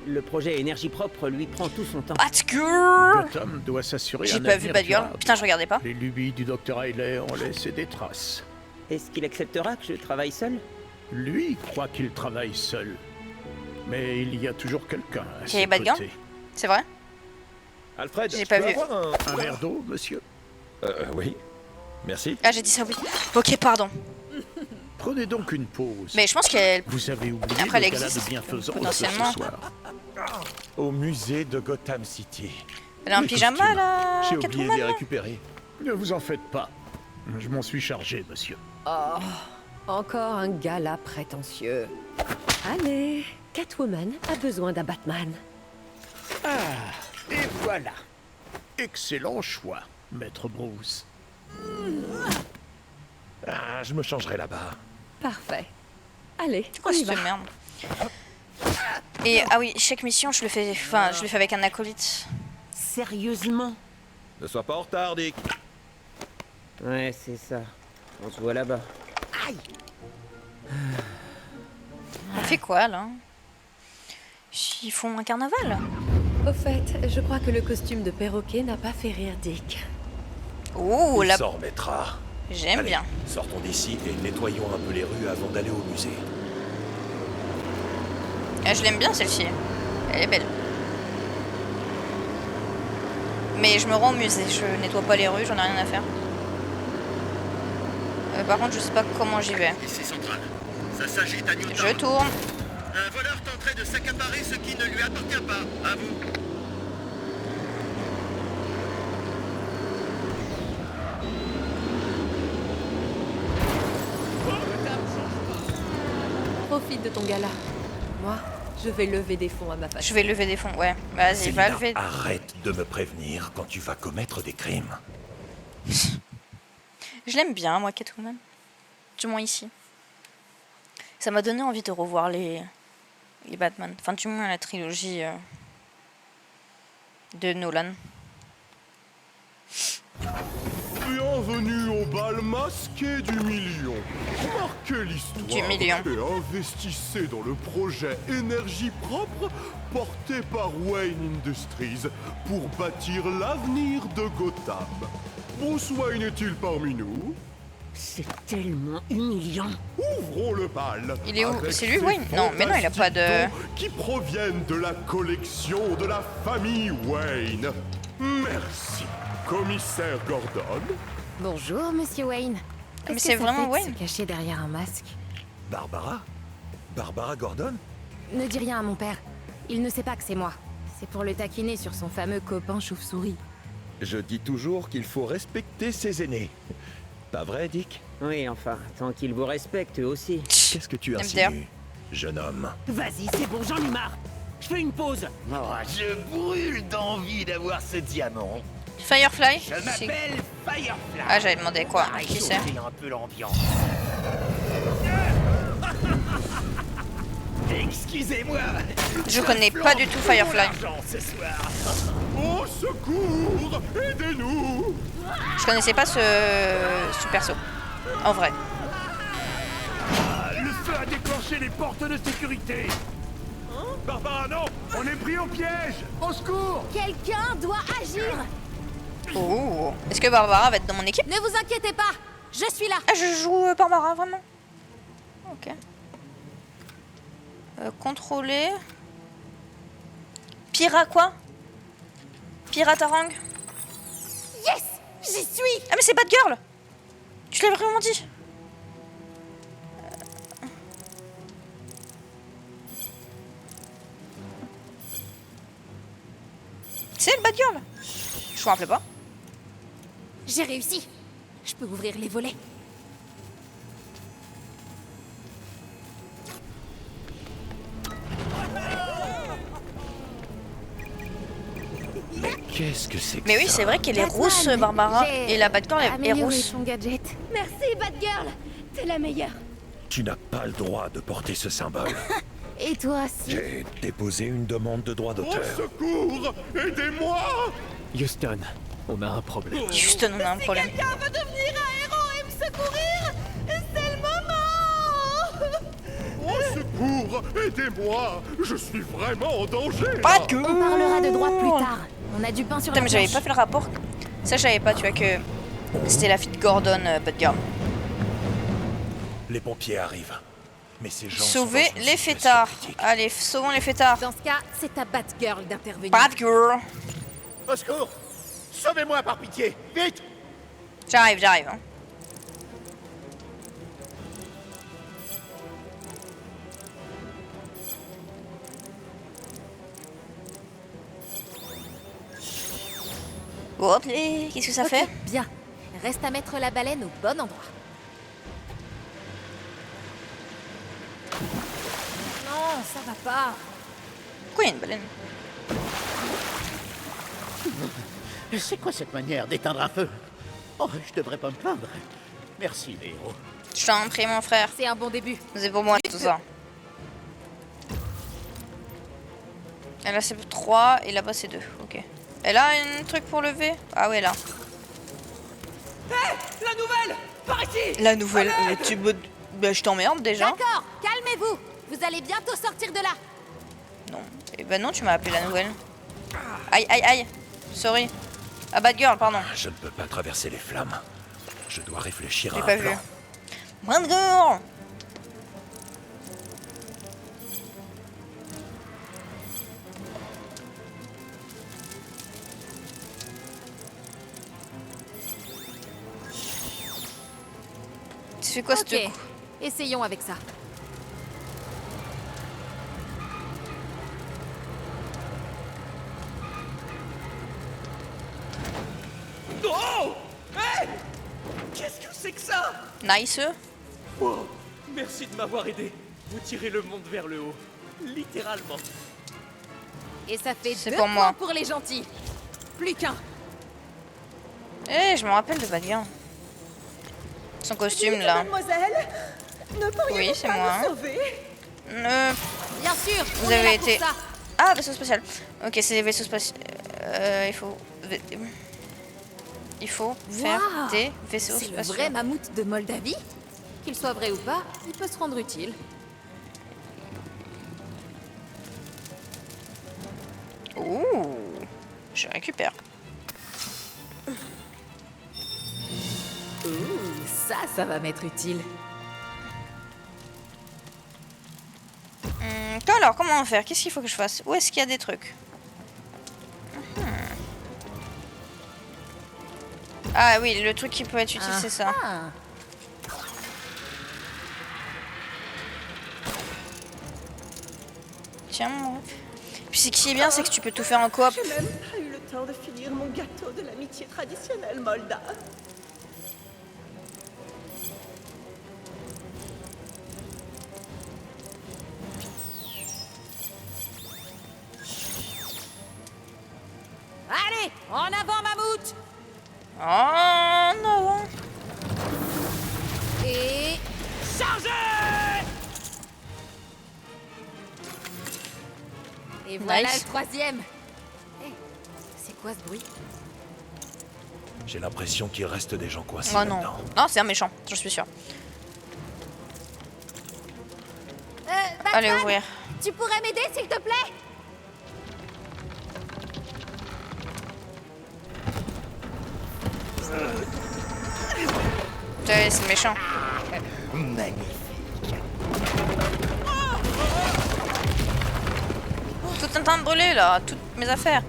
Le projet Énergie Propre lui prend tout son temps. Batgirl! Gotham doit s'assurer J'ai un pas vu avenir Batgirl. durable. Putain, je regardais pas. Les lubies du Dr. Hailey ont laissé des traces. Est-ce qu'il acceptera que je travaille seul? Lui croit qu'il travaille seul. Mais il y a toujours quelqu'un à Qui est ses Batgirl? côtés. C'est vrai? Alfred, J'ai je pas peux vu. avoir Un verre d'eau, monsieur? Oui. Merci. Ah, j'ai dit ça, oui. Ok, pardon. Prenez donc une pause. Mais je pense qu'elle... Vous avez oublié Après, le elle gala existe, de bienfaisance potentiellement. ce soir. Au musée de Gotham City. Elle a un Les pyjama, costumes. là, J'ai oublié de Catwoman, les là. récupérer. Ne vous en faites pas. Je m'en suis chargé, monsieur. Oh, encore un gala prétentieux. Allez, Catwoman a besoin d'un Batman. Ah, et voilà. Excellent choix. Maître Bruce. Ah, je me changerai là-bas. Parfait. Allez, C'est quoi on y cette va. merde? Et ah oui, chaque mission, je le fais avec un acolyte. Sérieusement? Ne sois pas en retard, Dick. Ouais, c'est ça. On se voit là-bas. Aïe! On fait quoi là? Ils font un carnaval? Au fait, je crois que le costume de perroquet n'a pas fait rire Dick. Ouh, Il la... s'en remettra. J'aime Allez, bien. sortons d'ici et nettoyons un peu les rues avant d'aller au musée. Ah, je l'aime bien celle-ci. Elle est belle. Mais je me rends au musée, je nettoie pas les rues, j'en ai rien à faire. Par contre, je sais pas comment j'y vais. Ici central. Ça s'agite à Newtown. Je tourne. Un voleur tenterait de s'accaparer ce qui ne lui appartient pas. À vous. Profite de ton gala. Moi, je vais lever des fonds à ma façon. Je vais lever des fonds, ouais. Vas-y, Célina, va lever. arrête de me prévenir quand tu vas commettre des crimes. Je l'aime bien, moi, Catwoman. Du moins ici. Ça m'a donné envie de revoir les Batman. Enfin, du moins la trilogie de Nolan. Bienvenue au bal masqué du million. Marquez l'histoire Du million. et investissez dans le projet énergie propre porté par Wayne Industries pour bâtir l'avenir de Gotham. Bruce Wayne est-il parmi nous? C'est tellement humiliant. Ouvrons le bal. Il est où? avec C'est lui, ces Wayne? Non, mais non, il a pas de... fantastiques dons qui proviennent de la collection de la famille Wayne. Merci, commissaire Gordon. Bonjour, monsieur Wayne. Mais c'est vraiment Wayne. Se cacher derrière un masque. Barbara? Barbara Gordon? Ne dis rien à mon père. Il ne sait pas que c'est moi. C'est pour le taquiner sur son fameux copain chauve-souris. Je dis toujours qu'il faut respecter ses aînés. Pas vrai, Dick? Oui, enfin, tant qu'ils vous respectent eux aussi. Qu'est-ce que tu insinues, jeune homme? Vas-y, c'est bon, j'en ai marre. Je fais une pause. Oh, je brûle d'envie d'avoir ce diamant. Firefly? Je m'appelle Firefly. Ah, j'avais demandé quoi? Qui c'est? Chauffer un peu l'ambiance. Excusez-moi. Je connais pas du tout Firefly. L'argent ce soir. Au secours! Aidez-nous! Je connaissais pas ce perso. En vrai. Ah, le feu a déclenché les portes de sécurité. Barbara, non! On est pris au piège! Au secours! Quelqu'un doit agir. Oh. Est-ce que Barbara va être dans mon équipe? Ne vous inquiétez pas, je suis là. Ah, je joue Barbara, vraiment? Ok. Contrôler. Pira quoi? Piratarang? Yes, j'y suis. Ah mais c'est Batgirl! Tu l'as vraiment dit? C'est le Batgirl? Je me rappelais pas. J'ai réussi. Je peux ouvrir les volets. Mais qu'est-ce que c'est que Mais oui, ça? c'est vrai qu'elle est Batman, rousse, Barbara. j'ai Et la Batgirl est amélioré rousse. son gadget. Merci, Batgirl. T'es la meilleure. Tu n'as pas le droit de porter ce symbole. Et toi aussi. J'ai déposé une demande de droit Au d'auteur. secours! Aidez-moi! Houston, on a un problème. Houston, on a un problème. Quelqu'un veut devenir un héros et me secourir, c'est le moment. Au secours! Aidez-moi! Je suis vraiment en danger! Batgirl! On parlera de droit plus tard. On a du pain sur Putain, la mais j'avais planche. pas fait le rapport. Ça, je savais pas, tu vois, que c'était la fille de Gordon, Batgirl. Les pompiers arrivent. Mais ces gens Sauver sont dans une les situation fêtards. critique. Allez, sauvons les fêtards. Dans ce cas, c'est à Batgirl d'intervenir. Batgirl! Au secours! Sauvez-moi par pitié! Vite! J'arrive, hein. Hop, qu'est-ce que ça Ok, fait? bien. Reste à mettre la baleine au bon endroit. Non, ça va pas. Pourquoi il y a une baleine? C'est quoi cette manière d'éteindre un feu? Oh, je devrais pas me plaindre. Merci, les héros. Je t'en prie, mon frère. C'est un bon début. C'est pour moi tout ça. Et là c'est 3 et là-bas c'est 2. Ok. Elle a un truc pour lever? Ah ouais là. Hé, la nouvelle! Par ici! La nouvelle. Tu me... Bah, je t'emmerde déjà. D'accord, calmez-vous. Vous allez bientôt sortir de là. Non. Et bah non, tu m'as appelé la nouvelle. Aïe aïe aïe. Sorry. Ah bad girl, pardon. Je ne peux pas traverser les flammes. Je dois réfléchir à J'ai un pas plan. vu. Bad girl. Tu fais quoi ce Ok, truc? essayons avec ça. Oh! Hé! Qu'est-ce que c'est que ça? Nice. Oh, merci de m'avoir aidé. Vous tirez le monde vers le haut. Littéralement. Et ça fait C'est 2 pour points moi. pour les gentils. Plus qu'un. Eh, je me rappelle de Bad Girl. Son costume là. Mademoiselle, ne pourriez-vous Oui, c'est pas moi. me sauver? Bien sûr, Vous on est avez là été. pour ça. Ah, vaisseau spatial. Ok, c'est des vaisseaux spatiaux. Il faut. Il faut faire Waouh, des vaisseaux c'est le spatiaux. vrai mammouth de Moldavie. Qu'il soit vrai ou pas, il peut se rendre utile. Ouh, je récupère. Ouh, ça va m'être utile. Alors, comment faire? Qu'est-ce qu'il faut que je fasse? Où est-ce qu'il y a des trucs? Ah oui, le truc qui peut être utile, c'est ça. Tiens, mon... Puis ce qui est bien, c'est que tu peux tout faire en coop. J'ai même pas eu le temps de finir mon gâteau de l'amitié traditionnelle moldave. Allez, en avant, mammouth! En avant. Et... Chargez! Et voilà Nice. le troisième. Hé, c'est quoi ce bruit? J'ai l'impression qu'il reste des gens coincés Oh non. là-dedans. Non, c'est un méchant, je suis sûre. Batman, Allez, ouvrir. tu pourrais m'aider, s'il te plaît? Ouais, c'est méchant. Tout est en train de brûler là, toutes mes affaires.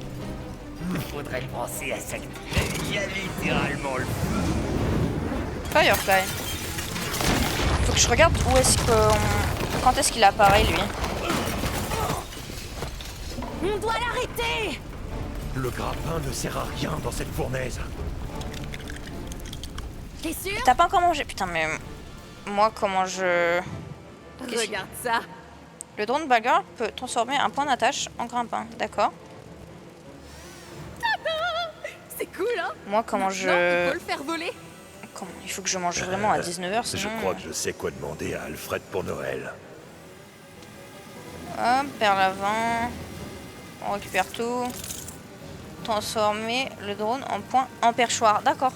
Faudrait penser à ça. Il y a littéralement le Firefly. Faut que je regarde où est-ce que... Quand est-ce qu'il apparaît lui? On doit l'arrêter! Le grappin ne sert à rien dans cette fournaise. T'es sûr? T'as pas encore mangé? Putain mais... Moi comment je... Qu'est-ce Regarde ça. Le drone bagger peut transformer un point d'attache en grappin, d'accord. C'est cool, hein? Moi comment Maintenant, il je... faut le faire voler. Comment... Il faut que je mange vraiment à 19h sinon... Je crois que je sais quoi demander à Alfred pour Noël. Hop, vers l'avant. On récupère tout. Transformer le drone en point en perchoir, d'accord.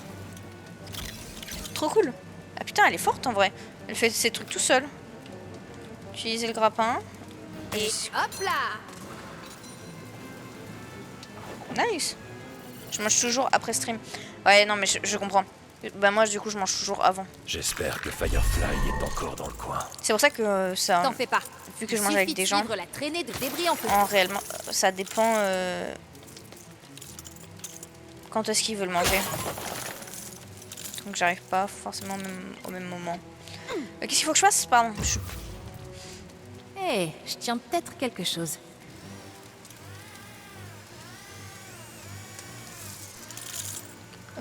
Trop cool. Ah putain, elle est forte en vrai. Elle fait ses trucs tout seule. Utiliser le grappin. Et hop là! Nice. Je mange toujours après stream. Ouais, non, mais je comprends. Bah moi, du coup, je mange toujours avant. J'espère que Firefly est encore dans le coin. C'est pour ça que ça... T'en fais pas. Vu que je mange avec des gens... La traînée de débris en feu. Réellement, ça dépend... Quand est-ce qu'ils veulent manger. Donc j'arrive pas forcément au même moment. Qu'est-ce qu'il faut que je fasse? Pardon. Hé, je tiens peut-être quelque chose.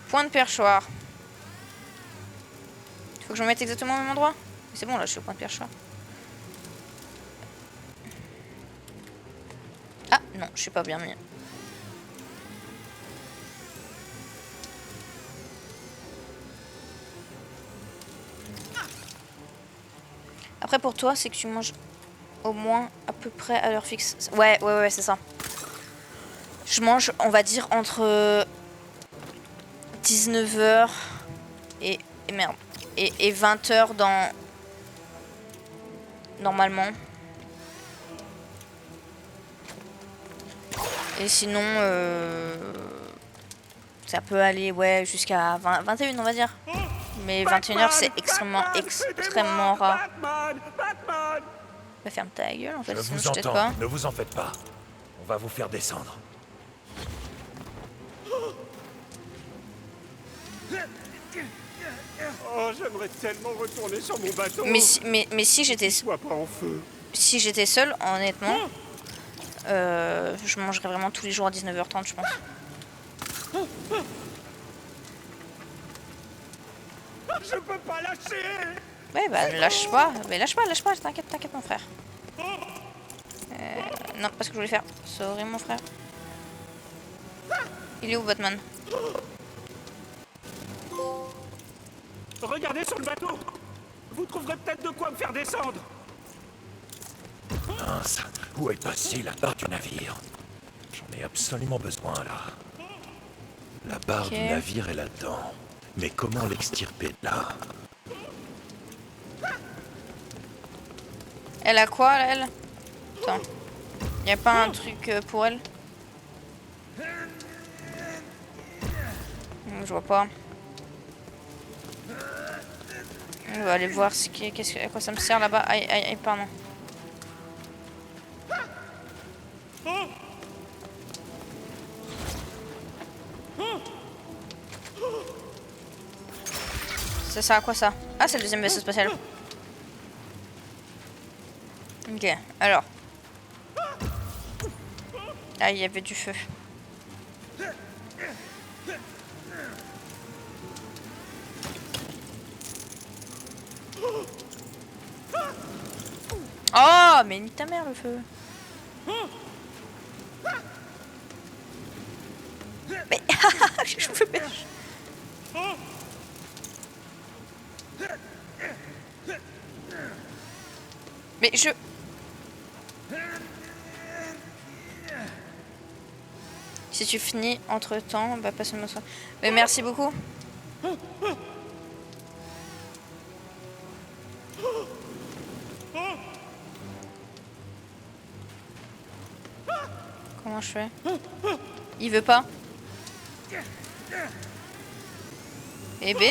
Point de perchoir. Il faut que je me mette exactement au même endroit. C'est bon, là, je suis au point de perchoir. Ah, non, je suis pas bien mis. Après pour toi, c'est que tu manges au moins à peu près à l'heure fixe. Ouais, c'est ça. Je mange, on va dire, entre 19h et 20h dans... Normalement. Et sinon, ça peut aller jusqu'à 21 on va dire. Mais 21h c'est extrêmement rare. Batman! Bah, ferme ta gueule en fait, Je sinon vous je t'aide entends, pas. ne vous en faites pas. On va vous faire descendre. Oh, j'aimerais tellement retourner sur mon bateau. Mais si j'étais... Sois pas en feu. Si j'étais seule, honnêtement, je mangerais vraiment tous les jours à 19h30 je pense. Je peux pas lâcher. Ouais bah lâche pas, mais lâche pas, t'inquiète mon frère. Non, pas ce que je voulais faire. Sorry mon frère. Il est où Batman? Regardez sur le bateau. Vous trouverez peut-être de quoi me faire descendre. Mince, où est passée la barre du navire? J'en ai absolument besoin là. La barre du navire est là-dedans. Mais comment l'extirper de là? Elle a quoi là, elle? Attends. Y a pas un truc pour elle? Je vois pas. On va aller voir à quoi ça me sert là-bas. Aïe, pardon. Ça sert à quoi ça? Ah, c'est le deuxième vaisseau spatial. Ok, alors. Ah, il y avait du feu. Oh, mais nique ta mère le feu. Mais je peux pêcher. Mais je... Si tu finis entre temps, bah passe le soir. Mais merci beaucoup. Comment je fais? Il veut pas. Et B?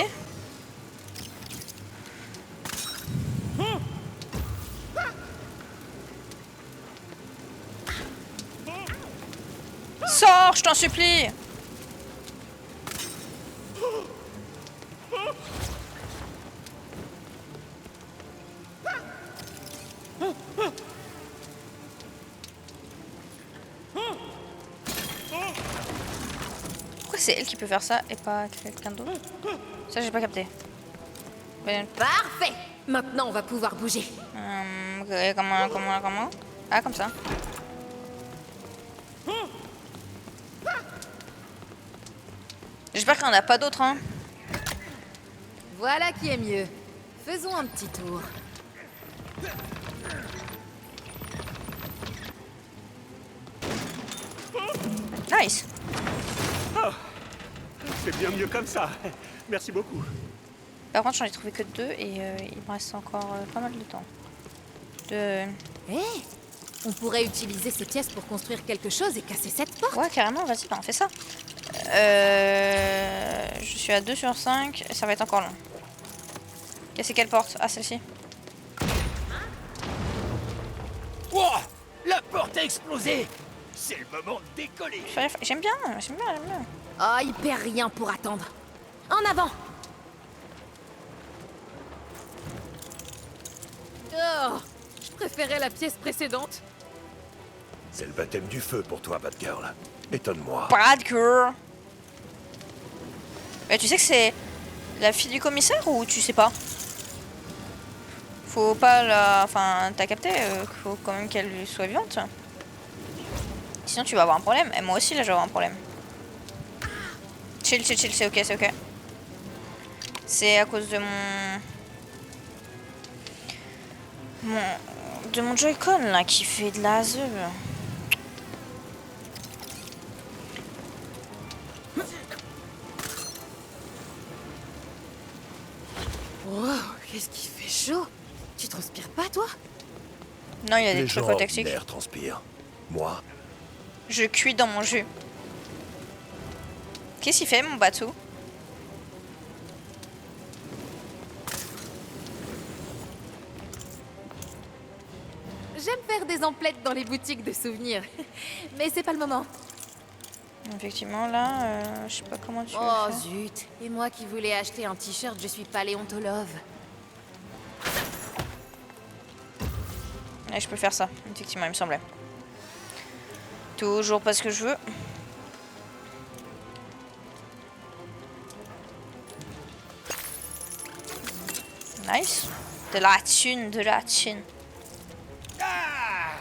Sors, je t'en supplie. Pourquoi c'est elle qui peut faire ça et pas quelqu'un d'autre? Ça j'ai pas capté. Parfait. Maintenant on va pouvoir bouger. Comment? Ah comme ça. J'espère qu'il n'y en a pas d'autres, hein. Voilà qui est mieux. Faisons un petit tour. Nice. Oh, c'est bien mieux comme ça. Merci beaucoup. Par contre, j'en ai trouvé que 2 et il me reste encore pas mal de temps. On pourrait utiliser ces pièces pour construire quelque chose et casser cette porte. Ouais, carrément, vas-y, on fait ça. Je suis à 2 sur 5 et ça va être encore long. Casser quelle porte? Ah, celle-ci. Wow, la porte a explosé. C'est le moment de décoller. J'aime bien. Oh, il perd rien pour attendre. En avant. Oh, je préférais la pièce précédente. C'est le baptême du feu pour toi, Batgirl. Étonne-moi. Batgirl. Mais tu sais que c'est la fille du commissaire ou tu sais pas? Faut pas la... Enfin, t'as capté qu'il faut quand même qu'elle soit vivante. Sinon tu vas avoir un problème. Et moi aussi là je vais avoir un problème. Chill, c'est ok. C'est à cause de mon... De mon Joy-Con là qui fait de la zeub. Wow, qu'est-ce qui fait chaud? Tu transpires pas, toi? Non, il y a des Les trucs gens toxiques. ordinaires transpirent. Moi, Je cuis dans mon jus. Qu'est-ce qu'il fait, mon bateau? J'aime faire des emplettes dans les boutiques de souvenirs. Mais c'est pas le moment. Effectivement, là, je sais pas comment tu veux Oh faire. zut. Et moi qui voulais acheter un t-shirt, je suis paléontologue. Ouais, je peux faire ça, effectivement, il me semblait. Toujours pas ce que je veux. Nice. De la thune, de la thune. Ah!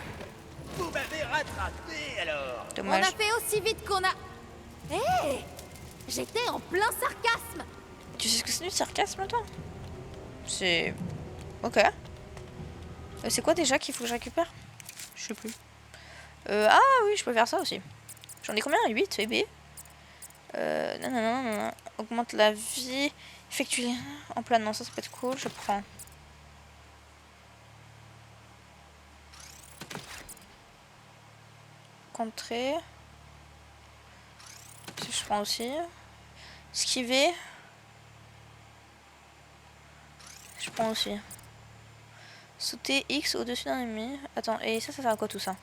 Vous m'avez rattrapé alors. Dommage. On a fait aussi vite qu'on a... Hé J'étais en plein sarcasme. Tu sais ce que c'est du sarcasme, toi? C'est... Ok. C'est quoi déjà qu'il faut que je récupère? Je sais plus. Ah oui, je peux faire ça aussi. J'en ai combien? 8, bébé. Non. Augmente la vie. Effectue en plein. Non, ça peut être cool. Je prends. Contrer. Je prends aussi. Esquiver. Je prends aussi. Sauter X au-dessus d'un ennemi. Attends, et ça sert à quoi tout ça?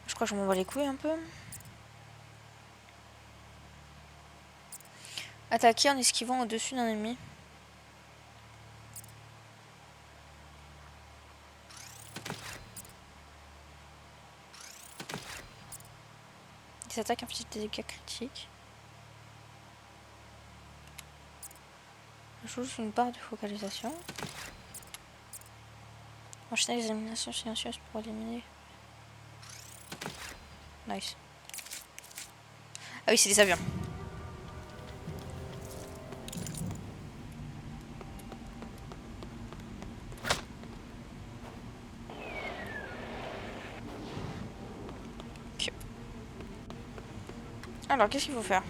Je crois que je m'en bats les couilles un peu. Attaquer en esquivant au-dessus d'un ennemi. Des attaques infligent des dégâts critiques. Ajoute une barre de focalisation. Enchaîner les éliminations silencieuses pour éliminer. Nice. Ah oui, c'est des avions. Ok. Alors, qu'est-ce qu'il faut faire?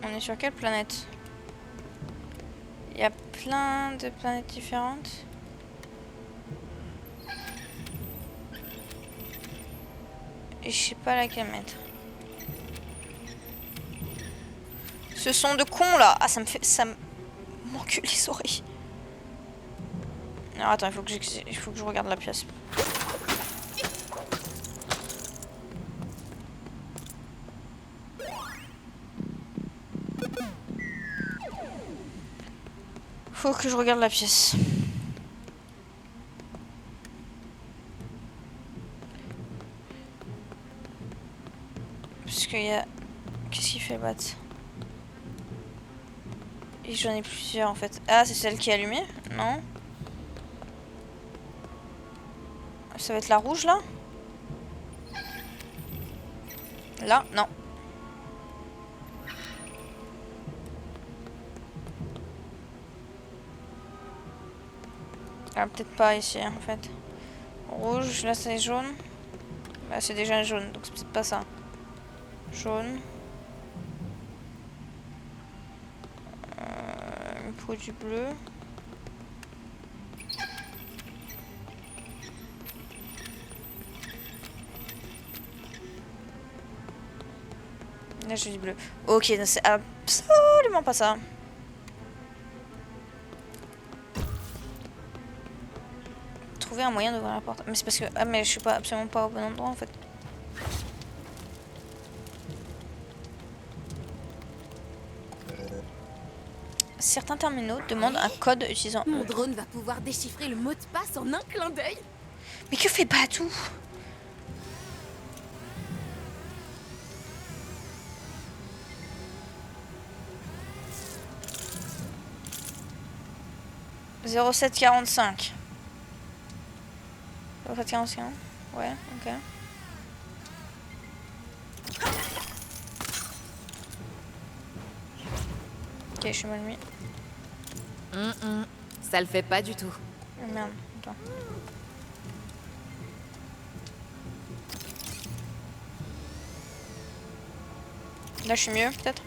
On est sur quelle planète? Il y a plein de planètes différentes. Et je sais pas laquelle mettre. Ce son de con là. Ah, ça me fait... Ça m'encule les oreilles. Alors attends, il faut que je regarde la pièce. Faut que je regarde la pièce. Parce qu'il y a... Qu'est-ce qu'il fait, Bat? Et j'en ai plusieurs en fait. Ah, c'est celle qui est allumée? Non. Ça va être la rouge là? Là? Non. Ah, peut-être pas ici en fait. Rouge, là c'est jaune. Bah c'est déjà jaune, donc c'est peut-être pas ça. Jaune. Il me faut du bleu. Là j'ai du bleu. Ok, c'est absolument pas ça. Trouver un moyen d'ouvrir la porte. Mais c'est parce que... Ah mais je suis pas absolument pas au bon endroit en fait. Certains terminaux demandent un code utilisant... Mon drone va pouvoir déchiffrer le mot de passe en un clin d'œil. Mais que fait Batou? « 0745 » 0745. Ouais, ok. Ok, je suis mal mis. Ça le fait pas du tout. Oh, merde, attends. Là, je suis mieux, peut-être.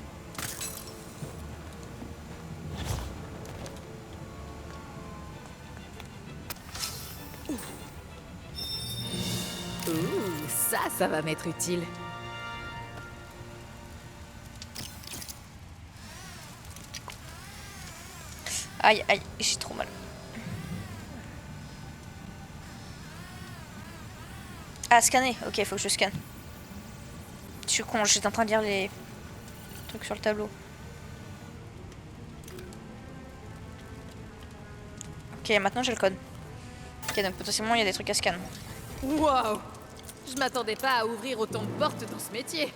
Ça va m'être utile. Aïe, aïe, j'ai trop mal. Ah, scanner. Ok, faut que je scanne. Je suis con, j'étais en train de lire les trucs sur le tableau. Ok, maintenant j'ai le code. Ok, donc potentiellement il y a des trucs à scan. Waouh! Je m'attendais pas à ouvrir autant de portes dans ce métier.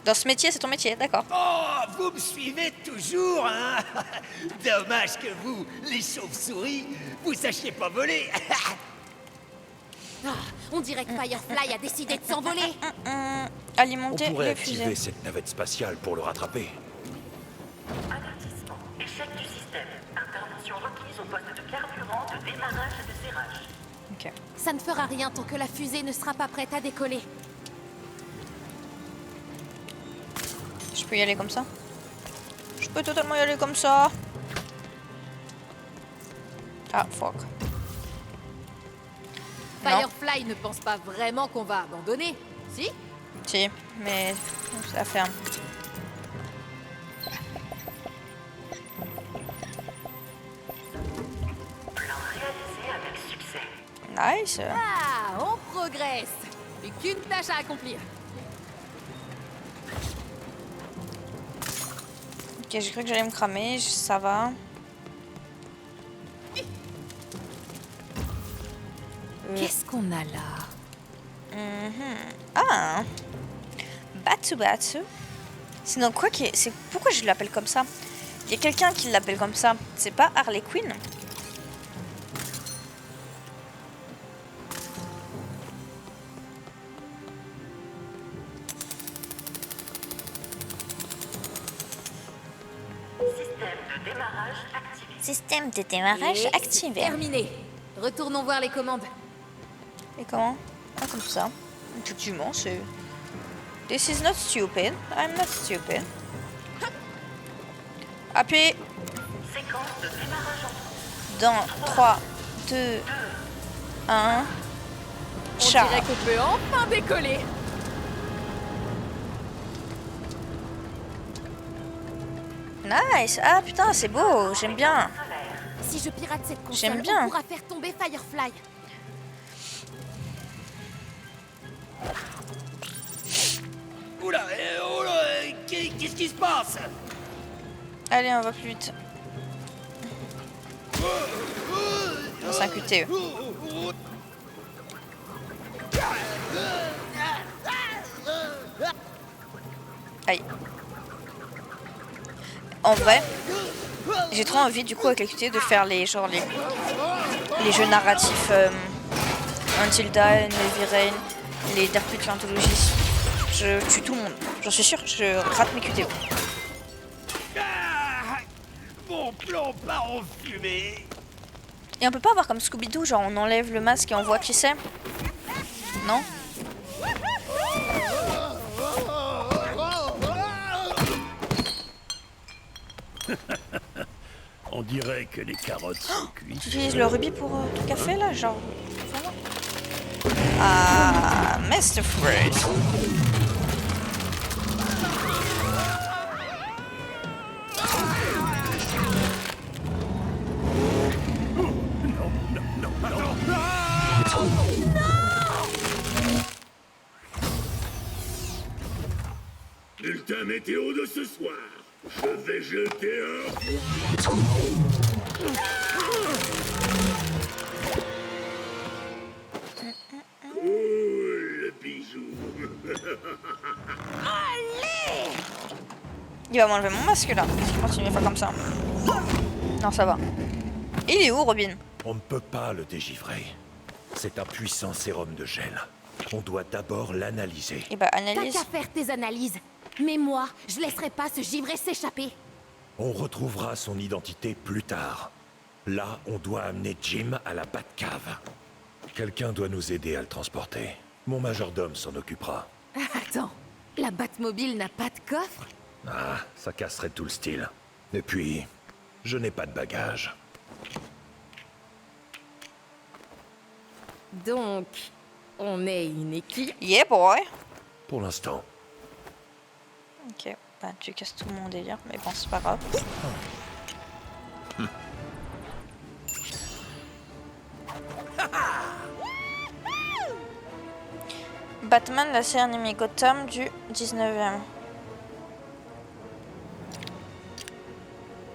Dans ce métier, c'est ton métier, d'accord. Oh, vous me suivez toujours, hein? Dommage que vous, les chauves-souris, vous sachiez pas voler. On dirait que Firefly a décidé de s'envoler. Alimenter On pourrait les activer fusées. cette navette spatiale pour le rattraper. Avertissement. Échec du système. Intervention requise au poste de carburant de démarrage et de serrage. Ok. Ça ne fera rien tant que la fusée ne sera pas prête à décoller. Je peux y aller comme ça? Je peux totalement y aller comme ça. Ah, fuck. Firefly ne pense pas vraiment qu'on va abandonner, si? Si, mais ça ferme. Plan réalisé avec succès. Nice. Ah, on progresse. Plus qu'une tâche à accomplir. Ok, j'ai cru que j'allais me cramer, ça va. Qu'est-ce qu'on a là? Ah, Batsu. C'est donc quoi qui est... C'est pourquoi je l'appelle comme ça? Il y a quelqu'un qui l'appelle comme ça. C'est pas Harley Quinn? Système de démarrage Et activé. c'est terminé. Retournons voir les commandes. Et comment? Ah, comme ça. Effectivement, c'est... This is not stupid. I'm not stupid. Appuyez. Séquence de démarrage en Dans 3, 2, 1. On dirait qu'on peut enfin décoller. Nice. Ah putain, c'est beau. J'aime bien. Si je pirate cette console, J'aime bien. on pourra faire tomber Firefly. Oula, qu'est-ce qui se passe? Allez, on va plus vite. C'est un QTE. Aïe. En vrai, j'ai trop envie du coup avec les QTE de faire les genre les jeux narratifs Until Dawn, Heavy Rain, les Dark Picture Anthology. Je tue tout le monde. J'en suis sûr, je rate mes QTE. Ah, mon plan part en fumée. Et on peut pas avoir comme Scooby-Doo, genre on enlève le masque et on voit qui c'est? Non? On dirait que les carottes sont cuites. Tu utilises le rubis pour ton café là, genre? Voilà. Ah, Mr. Freeze. Bulletin météo de ce soir. Je vais jeter un... Cool, bijou. Il va m'enlever mon masque là, si je continue à faire comme ça. Non, ça va. Il est où, Robin? On ne peut pas le dégivrer. C'est un puissant sérum de gel. On doit d'abord l'analyser. Et bah, T'as analyse. qu'à faire tes analyses. Mais moi, je laisserai pas ce givré s'échapper. On retrouvera son identité plus tard. Là, on doit amener Jim à la Batcave. Quelqu'un doit nous aider à le transporter. Mon majordome s'en occupera. Attends, la Batmobile n'a pas de coffre? Ah, ça casserait tout le style. Et puis, je n'ai pas de bagages. Donc, on est une équipe. Yeah, boy. Pour l'instant. Ok, bah tu casses tout mon délire, mais bon, c'est pas grave. Batman, la série animée Gotham du 19e.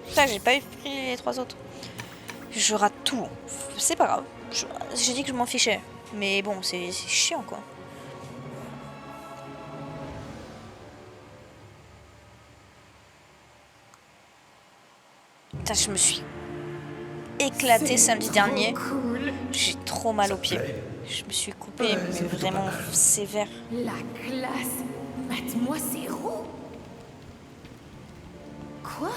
Putain, j'ai pas eu pris les 3 autres. Je rate tout. C'est pas grave. J'ai dit que je m'en fichais. Mais bon, c'est chiant quoi. Putain, je me suis éclatée samedi dernier. Cool. J'ai trop mal aux pieds. Je me suis coupée, mais vraiment sévère. La classe. Mate-moi ces roues. Quoi?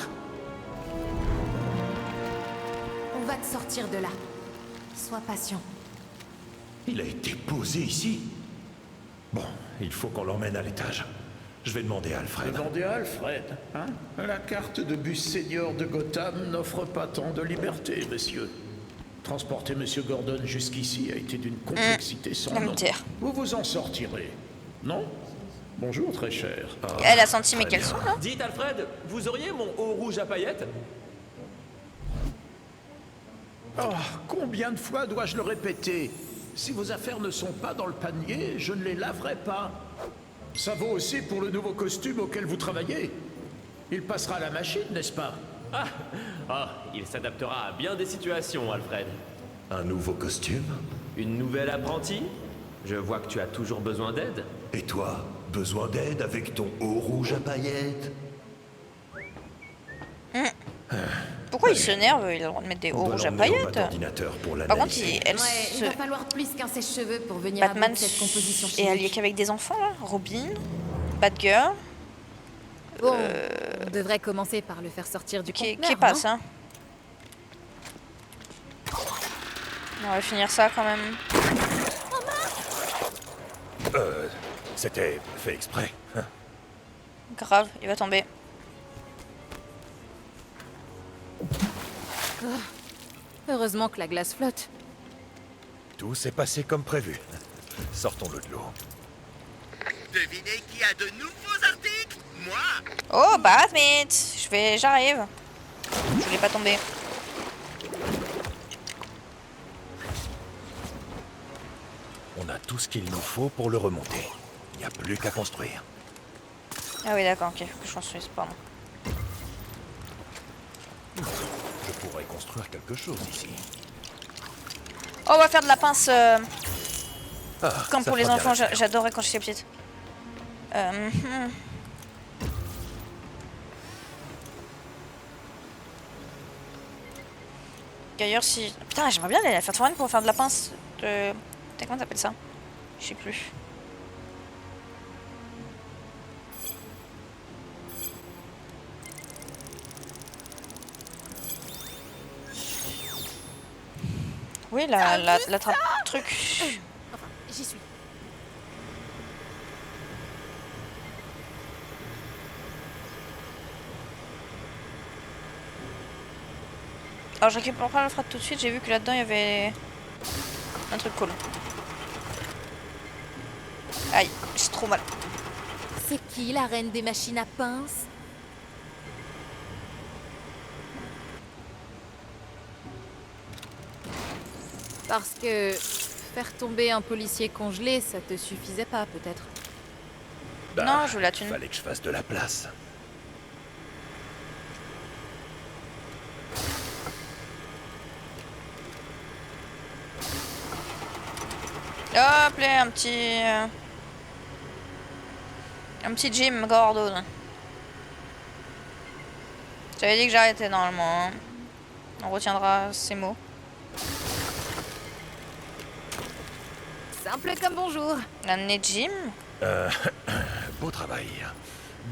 On va te sortir de là. Sois patient. Il a été posé ici. Bon, il faut qu'on l'emmène à l'étage. Je vais demander à Alfred. Demandez à Alfred, hein? La carte de bus senior de Gotham n'offre pas tant de liberté, monsieur. Transporter monsieur Gordon jusqu'ici a été d'une complexité sans nom. Vous vous en sortirez. Non? Bonjour, très cher. Elle a senti mes caleçons, là? Dites, Alfred, vous auriez mon haut rouge à paillettes? Oh, combien de fois dois-je le répéter? Si vos affaires ne sont pas dans le panier, je ne les laverai pas. Ça vaut aussi pour le nouveau costume auquel vous travaillez. Il passera à la machine, n'est-ce pas? Il s'adaptera à bien des situations, Alfred. Un nouveau costume? Une nouvelle apprentie? Je vois que tu as toujours besoin d'aide. Et toi, besoin d'aide avec ton haut rouge à paillettes? Pourquoi il s'énerve? Il a le droit de mettre des hauts rouges à paillettes. Par contre, il va falloir plus qu'un sèche-cheveux pour venir à bout de cette composition chimique. Et allié qu'avec des enfants, là. Robin, Batgirl. Bon, on devrait commencer par le faire sortir du conteneur, Qui passe, hein. On va finir ça quand même. C'était fait exprès. Hein. Grave, il va tomber. Oh, heureusement que la glace flotte. Tout s'est passé comme prévu. Sortons-le de l'eau. Devinez qui a de nouveaux articles? Moi! Oh, Batmite! J'arrive. Je voulais pas tomber. On a tout ce qu'il nous faut pour le remonter. Il n'y a plus qu'à construire. Ah oui, d'accord, ok. Que je construise, pardon. Je pourrais construire quelque chose ici. Oh, on va faire de la pince. Comme ça pour les fera enfants, bien l'affaire. j'adorais quand j'étais petite. D'ailleurs, si... Putain, j'aimerais bien aller à la fête foraine pour faire de la pince. Comment t'appelles ça? Je sais plus. Oui, la trappe truc. Enfin, j'y suis. Alors je récupère pas la frappe tout de suite, j'ai vu que là-dedans il y avait un truc cool. Aïe, j'ai trop mal. C'est qui la reine des machines à pince? Parce que faire tomber un policier congelé, ça te suffisait pas peut-être? Bah, non, je veux la thune. Fallait que je fasse de la place. Hop là, un petit Jim Gordon. J'avais dit que j'arrêtais normalement. Hein. On retiendra ces mots. Simple comme bonjour. L'année Jim. Beau travail.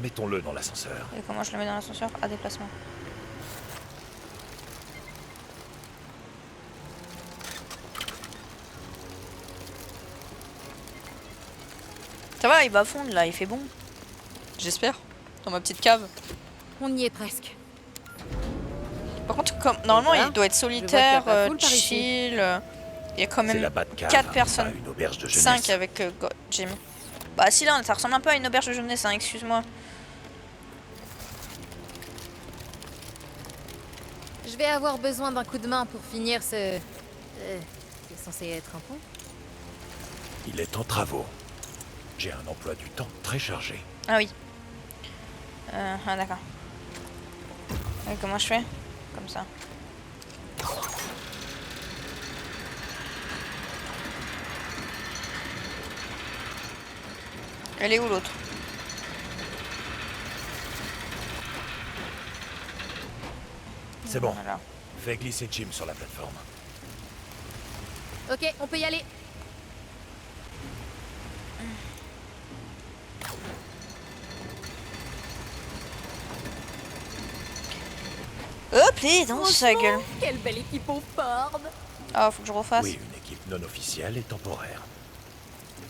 Mettons-le dans l'ascenseur. Et comment je le mets dans l'ascenseur? À déplacement. Ça va, il va fondre là, il fait bon. J'espère. Dans ma petite cave. On y est presque. Par contre, comme normalement, voilà. il doit être solitaire, Je vois qu'il y a pas foule par chill. Il y a quand C'est même la Batcave, 4 personnes. pas une auberge de jeunesse. 5 avec Jimmy. Bah si là, ça ressemble un peu à une auberge de jeunesse, hein, excuse-moi. Je vais avoir besoin d'un coup de main pour finir ce... c'est censé être un pont. Il est en travaux. J'ai un emploi du temps très chargé. Ah oui. Ah d'accord. Comment je fais? Comme ça. Elle est où l'autre? C'est bon. Voilà. Fais glisser Jim sur la plateforme. Ok, on peut y aller. Hop, les dans sa gueule. Quelle belle équipe on forme. Ah, faut que je refasse. Oui, une équipe non officielle et temporaire.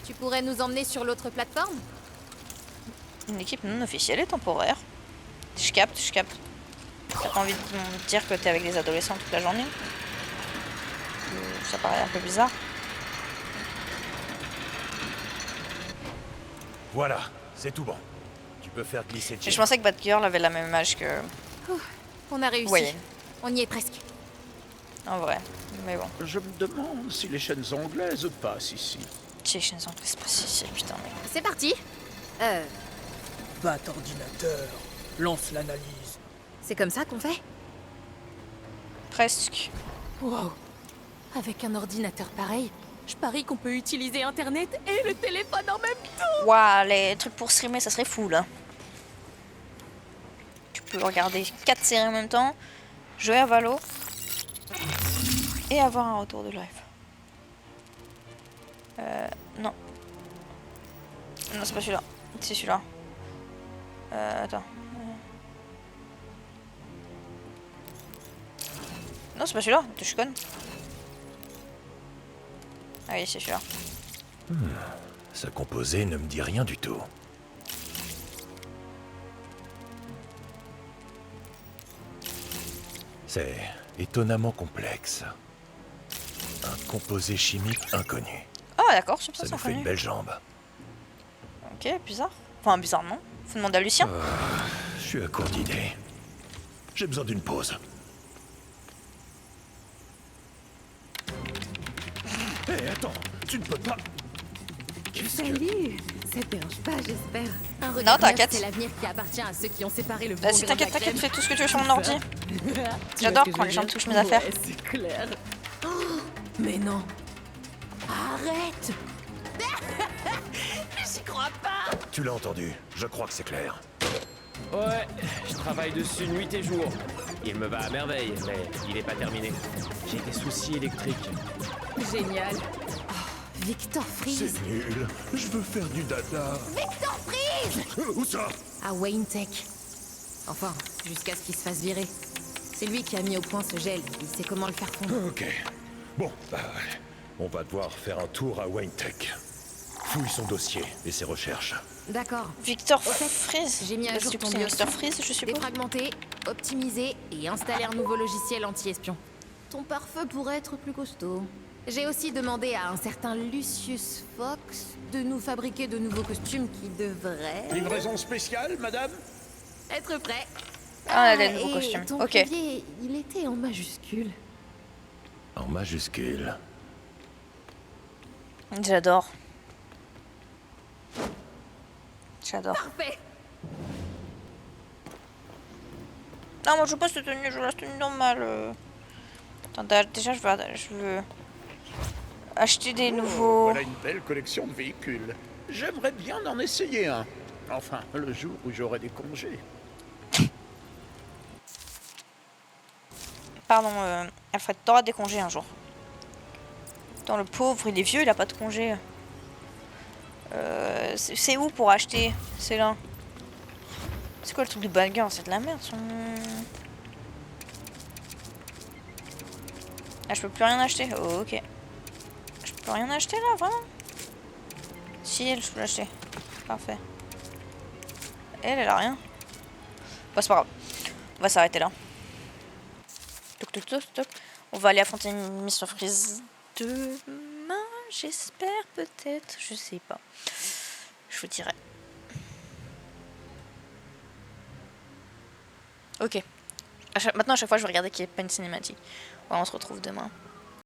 Tu pourrais nous emmener sur l'autre plateforme? Une équipe non officielle et temporaire. Je capte, je capte. T'as pas envie de me dire que t'es avec des adolescents toute la journée? Ça paraît un peu bizarre. Voilà, c'est tout bon. Tu peux faire glisser Jim. Et je pensais que Batgirl avait la même âge que... On a réussi. Wayne. On y est presque. En vrai, mais bon. Je me demande si les chaînes anglaises passent ici. Si les chaînes anglaises passent ici, putain mais... C'est parti. Bat ordinateur, lance l'analyse. C'est comme ça qu'on fait? Presque. Wow. Avec un ordinateur pareil, je parie qu'on peut utiliser Internet et le téléphone en même temps. Waouh, les trucs pour streamer, ça serait fou là. Tu peux regarder 4 séries en même temps, jouer à Valo et avoir un retour de live. Non. Non, c'est pas celui-là. C'est celui-là. Attends. Non, c'est pas celui-là. Je suis conne. Ah oui, c'est celui-là. Ce composé ne me dit rien du tout. C'est étonnamment complexe. Un composé chimique inconnu. Ah d'accord, je sais pas, Ça nous fait une belle jambe. Ok, bizarre. Enfin, bizarre non. Faut demander à Lucien. Je suis à court d'idées. J'ai besoin d'une pause. Hé, attends, tu ne peux pas... Salut. Ça te dérange pas, j'espère. Un Non, regard t'inquiète. neuf, c'est l'avenir qui appartient à ceux qui ont séparé le bon Vas-y, grain t'inquiète, de la t'inquiète, crème. fais tout ce que tu veux sur mon ordi. Tu vois J'adore ce que quand je les gens veux dire? touchent mes affaires. Ouais, c'est clair. Oh, mais non. Arrête. J'y crois pas. Tu l'as entendu, je crois que c'est clair. Ouais, je travaille dessus nuit et jour. Il me va à merveille, mais il est pas terminé. J'ai des soucis électriques. Génial. Oh, Victor Freeze. C'est nul, je veux faire du dada. Victor Freeze. Où ça? À Wayne Tech. Enfin, jusqu'à ce qu'il se fasse virer. C'est lui qui a mis au point ce gel. Il sait comment le faire fondre. Ok. Bon, bah, on va devoir faire un tour à Wayne Tech. Fouille son dossier et ses recherches. D'accord. Victor Au fait, Freeze. j'ai mis à jour Du coup, ton c'est BIOS. Victor Freeze, je suppose. Défragmenter, optimiser et installer un nouveau logiciel anti-espion. Ton pare-feu pourrait être plus costaud. J'ai aussi demandé à un certain Lucius Fox de nous fabriquer de nouveaux costumes qui devraient... Livraison spéciale, madame? être prêts. Ah, elle a des nouveaux et costumes. Ton Ok. clavier, il était en majuscule. En majuscule. J'adore. J'adore. Parfait. Non, moi je veux pas cette tenue, je veux la tenue normale. Attends, déjà je veux acheter des nouveaux... Voilà une belle collection de véhicules. J'aimerais bien en essayer un. Enfin, le jour où j'aurai des congés. Pardon, Alfred, t'auras des congés un jour. Attends, le pauvre, il est vieux, il a pas de congés. C'est où pour acheter? C'est là. C'est quoi le truc de bagarre? C'est de la merde. Ah, je peux plus rien acheter. Oh, ok. Je peux rien acheter là, vraiment? Si, je peux l'acheter. Parfait. Elle a rien. Bon, c'est pas grave. On va s'arrêter là. Toc, toc, toc, toc. On va aller affronter une mission Freeze demain, j'espère, peut-être. Je sais pas. Je vous dirai. Ok. Maintenant, à chaque fois, je vais regarder qu'il n'y ait pas une cinématique. Ouais, on se retrouve demain.